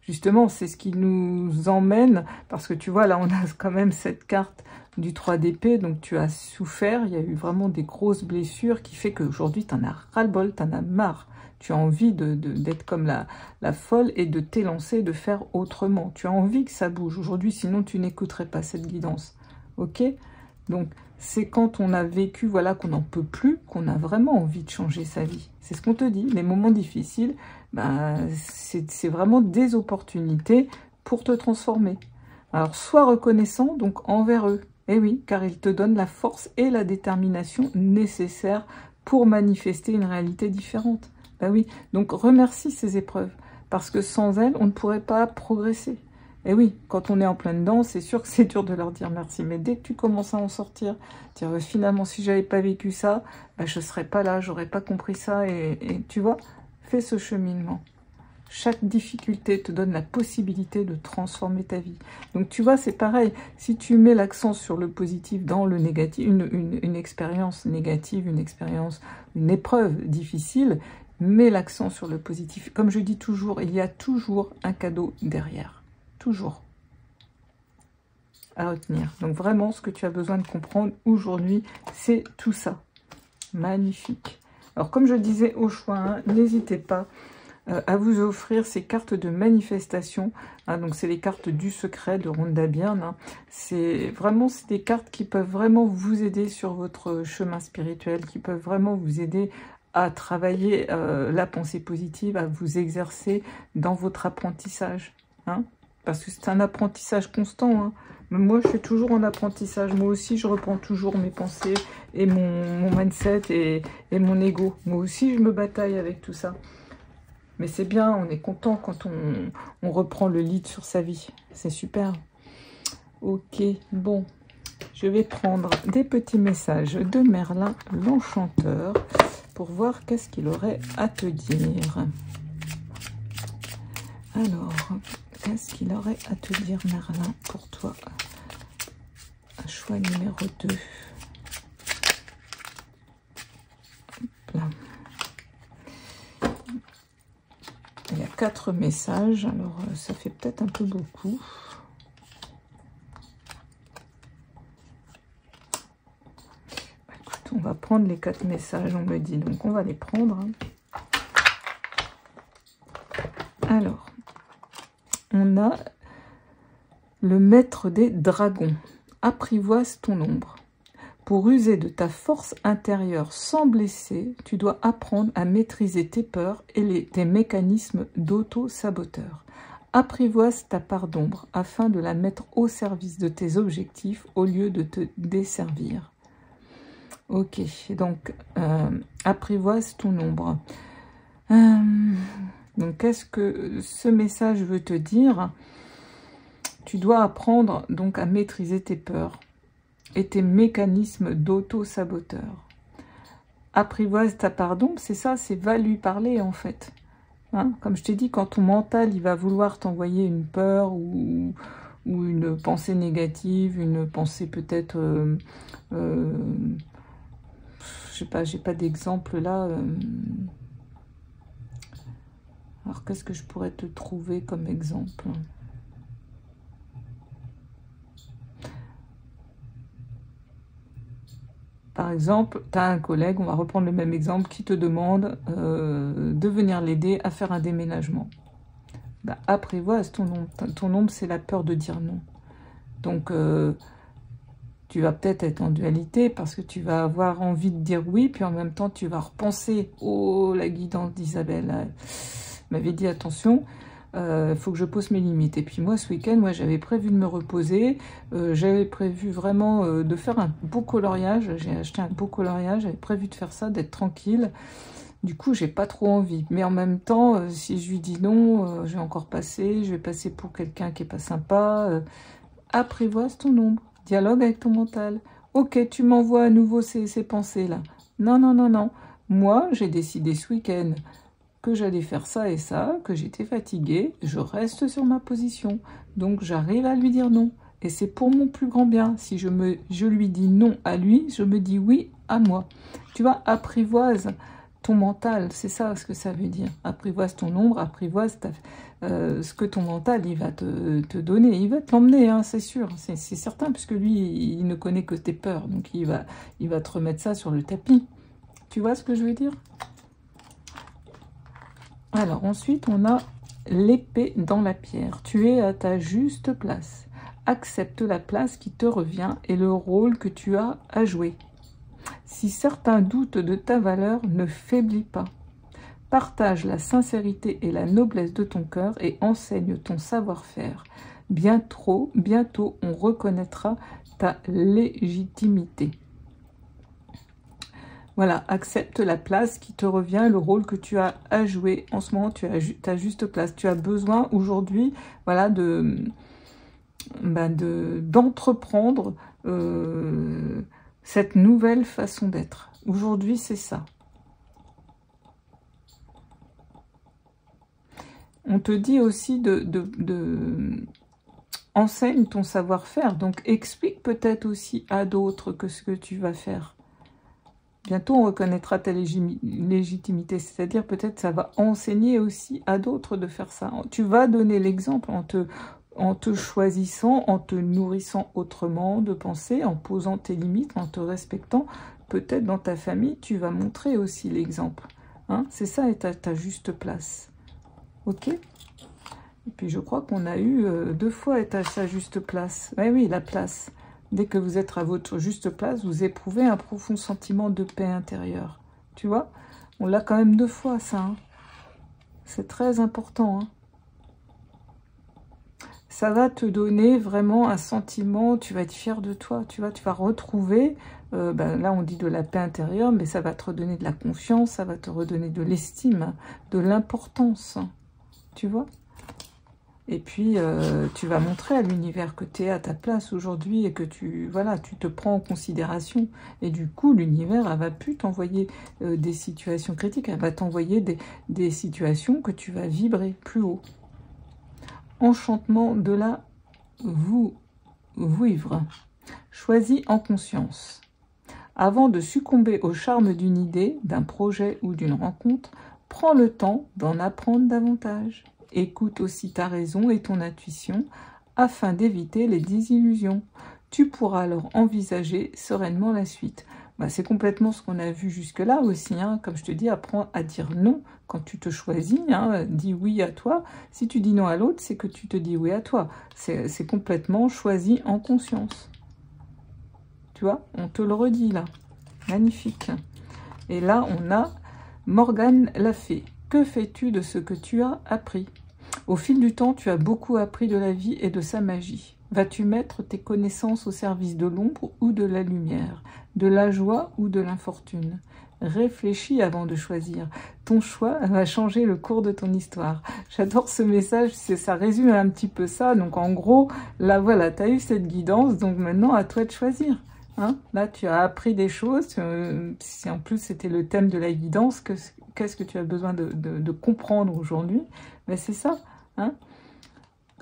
Justement, c'est ce qui nous emmène, parce que tu vois, là, on a quand même cette carte du 3 d'épée, donc tu as souffert, il y a eu vraiment des grosses blessures qui fait qu'aujourd'hui, tu en as ras-le-bol, tu en as marre. Tu as envie d'être comme la folle et de t'élancer, de faire autrement. Tu as envie que ça bouge aujourd'hui, sinon tu n'écouterais pas cette guidance. Ok ? Donc, c'est quand on a vécu, voilà, qu'on n'en peut plus, qu'on a vraiment envie de changer sa vie. C'est ce qu'on te dit. Les moments difficiles, bah, c'est vraiment des opportunités pour te transformer. Alors, sois reconnaissant donc envers eux. Eh oui, car ils te donnent la force et la détermination nécessaires pour manifester une réalité différente. Bah oui, donc remercie ces épreuves, parce que sans elles, on ne pourrait pas progresser. Et oui, quand on est en plein dedans, c'est sûr que c'est dur de leur dire merci. Mais dès que tu commences à en sortir, dire finalement, si j'avais pas vécu ça, bah, je serais pas là, j'aurais pas compris ça. Et tu vois, fais ce cheminement. Chaque difficulté te donne la possibilité de transformer ta vie. Donc tu vois, c'est pareil. Si tu mets l'accent sur le positif dans le négatif, une expérience négative, une épreuve difficile, mets l'accent sur le positif. Comme je dis toujours, il y a toujours un cadeau derrière. Toujours à retenir. Donc vraiment, ce que tu as besoin de comprendre aujourd'hui, c'est tout ça. Magnifique. Alors comme je disais au choix, hein, n'hésitez pas à vous offrir ces cartes de manifestation. Hein, donc c'est les cartes du secret de Rhonda Byrne. Hein. C'est des cartes qui peuvent vraiment vous aider sur votre chemin spirituel, qui peuvent vraiment vous aider à travailler la pensée positive, à vous exercer dans votre apprentissage. Hein. Parce que c'est un apprentissage constant. Hein. Moi, je suis toujours en apprentissage. Moi aussi, je reprends toujours mes pensées et mon mindset et mon ego. Moi aussi, je me bataille avec tout ça. Mais c'est bien, on est content quand on reprend le lead sur sa vie. C'est super. Ok, bon. Je vais prendre des petits messages de Merlin, l'enchanteur, pour voir qu'est-ce qu'il aurait à te dire. Alors... qu'est-ce qu'il aurait à te dire, Merlin, pour toi? Un choix numéro 2. Là. Il y a 4 messages, alors ça fait peut-être un peu beaucoup. Écoute, on va prendre les 4 messages, on me dit, donc on va les prendre. Alors, on a le maître des dragons. Apprivoise ton ombre. Pour user de ta force intérieure sans blesser, tu dois apprendre à maîtriser tes peurs et tes mécanismes d'auto-saboteur. Apprivoise ta part d'ombre afin de la mettre au service de tes objectifs au lieu de te desservir. Ok, donc apprivoise ton ombre. Donc qu'est-ce que ce message veut te dire? Tu dois apprendre donc à maîtriser tes peurs et tes mécanismes d'auto-saboteur. Apprivoise ta part d'ombre, c'est ça, c'est va lui parler en fait. Hein, comme je t'ai dit, quand ton mental il va vouloir t'envoyer une peur ou une pensée négative, une pensée peut-être, je sais pas, j'ai pas d'exemple là. Alors qu'est-ce que je pourrais te trouver comme exemple ? Par exemple, tu as un collègue, on va reprendre le même exemple, qui te demande de venir l'aider à faire un déménagement. Bah, apprivoise ton ombre. Ton ombre, c'est la peur de dire non. Donc, tu vas peut-être être en dualité parce que tu vas avoir envie de dire oui, puis en même temps, tu vas repenser, oh, la guidance d'Isabelle m'avait dit attention, faut que je pose mes limites. Et puis moi, ce week-end, moi, j'avais prévu de me reposer. J'avais prévu vraiment de faire un beau coloriage. J'ai acheté un beau coloriage. J'avais prévu de faire ça, d'être tranquille. Du coup, j'ai pas trop envie. Mais en même temps, si je lui dis non, je vais encore passer. Je vais passer pour quelqu'un qui est pas sympa. Apprivoise ton ombre. Dialogue avec ton mental. Ok, tu m'envoies à nouveau ces pensées-là. Non, non, non, non. Moi, j'ai décidé ce week-end que j'allais faire ça et ça, que j'étais fatiguée, je reste sur ma position. Donc j'arrive à lui dire non. Et c'est pour mon plus grand bien. Si je lui dis non à lui, je me dis oui à moi. Tu vois, apprivoise ton mental, c'est ça ce que ça veut dire. Apprivoise ton ombre, apprivoise ce que ton mental il va te donner. Il va te l'emmener, hein, c'est sûr, c'est certain, puisque lui, il ne connaît que tes peurs. Donc il va te remettre ça sur le tapis. Tu vois ce que je veux dire ? Alors ensuite, on a l'épée dans la pierre. Tu es à ta juste place. Accepte la place qui te revient et le rôle que tu as à jouer. Si certains doutent de ta valeur, ne faiblis pas. Partage la sincérité et la noblesse de ton cœur et enseigne ton savoir-faire. Bientôt, on reconnaîtra ta légitimité. Voilà, accepte la place qui te revient, le rôle que tu as à jouer. En ce moment, tu as ta juste place. Tu as besoin aujourd'hui, voilà, d'entreprendre cette nouvelle façon d'être. Aujourd'hui, c'est ça. On te dit aussi enseigne ton savoir-faire. Donc, explique peut-être aussi à d'autres que ce que tu vas faire. Bientôt, on reconnaîtra ta légitimité, c'est-à-dire peut-être ça va enseigner aussi à d'autres de faire ça. Tu vas donner l'exemple en te choisissant, en te nourrissant autrement de penser, en posant tes limites, en te respectant. Peut-être dans ta famille, tu vas montrer aussi l'exemple. Hein, c'est ça, et ta juste place. Ok ? Et puis je crois qu'on a eu 2 fois être à sa juste place. Oui, la place. Dès que vous êtes à votre juste place, vous éprouvez un profond sentiment de paix intérieure. Tu vois? On l'a quand même 2 fois, ça. Hein. C'est très important. Hein. Ça va te donner vraiment un sentiment, tu vas être fier de toi. Tu vois, tu vas retrouver, là on dit de la paix intérieure, mais ça va te redonner de la confiance, ça va te redonner de l'estime, de l'importance. Tu vois? Et puis, tu vas montrer à l'univers que tu es à ta place aujourd'hui et que tu te prends en considération. Et du coup, l'univers, elle va plus t'envoyer des situations critiques, elle va t'envoyer des situations que tu vas vibrer plus haut. Enchantement de la vouivre. Choisis en conscience. Avant de succomber au charme d'une idée, d'un projet ou d'une rencontre, Prends le temps d'en apprendre davantage. Écoute aussi ta raison et ton intuition afin d'éviter les désillusions. Tu pourras alors envisager sereinement la suite. Bah, c'est complètement ce qu'on a vu jusque-là aussi. Hein. Comme je te dis, apprends à dire non quand tu te choisis. Hein. Dis oui à toi. Si tu dis non à l'autre, c'est que tu te dis oui à toi. C'est complètement choisi en conscience. Tu vois, on te le redit là. Magnifique. Et là, on a Morgane la fée. Que fais-tu de ce que tu as appris? Au fil du temps, tu as beaucoup appris de la vie et de sa magie. Vas-tu mettre tes connaissances au service de l'ombre ou de la lumière, de la joie ou de l'infortune? Réfléchis avant de choisir. Ton choix va changer le cours de ton histoire. J'adore ce message, ça résume un petit peu ça. Donc en gros, là voilà, tu as eu cette guidance, donc maintenant à toi de choisir. Hein, là, tu as appris des choses. Si en plus c'était le thème de la guidance, qu'est-ce que tu as besoin de comprendre aujourd'hui? Ben, c'est ça. Hein.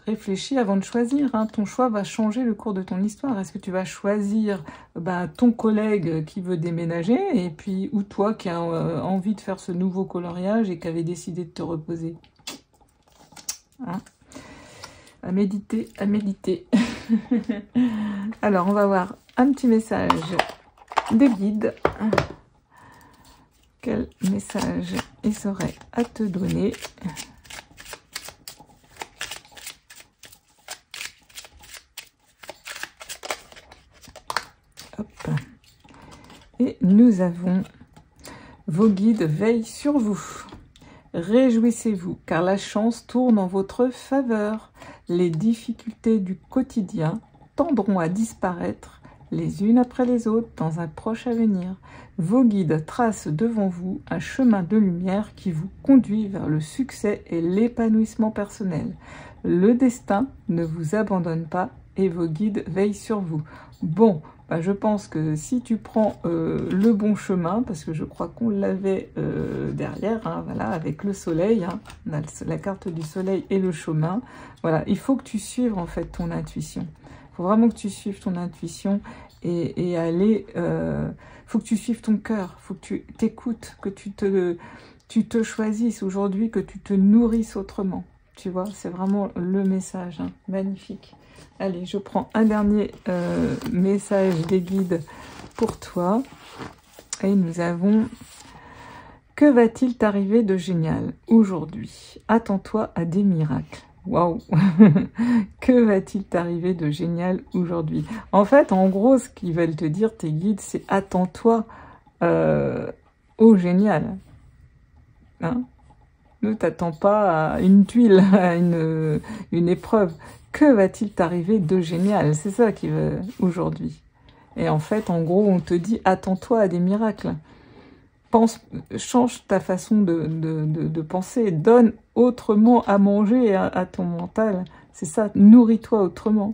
Réfléchis avant de choisir. Hein. Ton choix va changer le cours de ton histoire. Est-ce que tu vas choisir ton collègue qui veut déménager et puis ou toi qui as envie de faire ce nouveau coloriage et qui avait décidé de te reposer? Hein. À méditer, à méditer. Alors, on va voir un petit message de guide. Quel message il serait à te donner? Hop. Et nous avons vos guides veillent sur vous. Réjouissez-vous, car la chance tourne en votre faveur. Les difficultés du quotidien tendront à disparaître les unes après les autres dans un proche avenir. Vos guides tracent devant vous un chemin de lumière qui vous conduit vers le succès et l'épanouissement personnel. Le destin ne vous abandonne pas et vos guides veillent sur vous. Bon, je pense que si tu prends le bon chemin, parce que je crois qu'on l'avait derrière, hein, voilà, avec le soleil, hein, on a la carte du soleil et le chemin, voilà, il faut que tu suives en fait ton intuition. Il faut vraiment que tu suives ton intuition et aller, faut que tu suives ton cœur, faut que tu t'écoutes, que tu te choisisses aujourd'hui, que tu te nourrisses autrement. Tu vois, c'est vraiment le message, hein, magnifique. Allez, je prends un dernier message des guides pour toi. Et nous avons... Que va-t-il t'arriver de génial aujourd'hui? Attends-toi à des miracles. Waouh. Que va-t-il t'arriver de génial aujourd'hui? En fait, en gros, ce qu'ils veulent te dire, tes guides, c'est attends-toi au génial. Hein? Ne t'attends pas à une tuile, à une épreuve. Que va-t-il t'arriver de génial? C'est ça qui veut aujourd'hui. Et en fait, en gros, on te dit, attends-toi à des miracles. Change ta façon de penser. Donne autrement à manger à ton mental. C'est ça, nourris-toi autrement.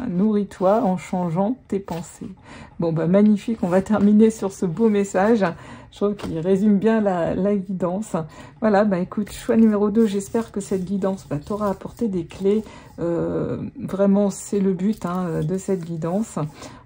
Nourris-toi en changeant tes pensées. Bon, magnifique, on va terminer sur ce beau message. Je trouve qu'il résume bien la guidance. Voilà, écoute, choix numéro 2, j'espère que cette guidance t'aura apporté des clés. Vraiment, c'est le but de cette guidance.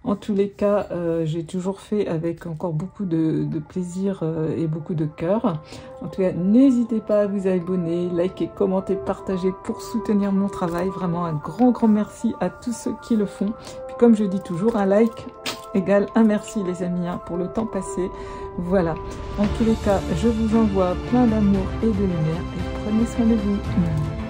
En tous les cas, j'ai toujours fait avec encore beaucoup de plaisir et beaucoup de cœur. En tout cas, n'hésitez pas à vous abonner, liker, commenter, partager pour soutenir mon travail. Vraiment un grand merci à tous ceux qui le font. Puis comme je dis toujours, un like égale un merci les amis pour le temps passé. Voilà, en tous les cas, je vous envoie plein d'amour et de lumière et prenez soin de vous.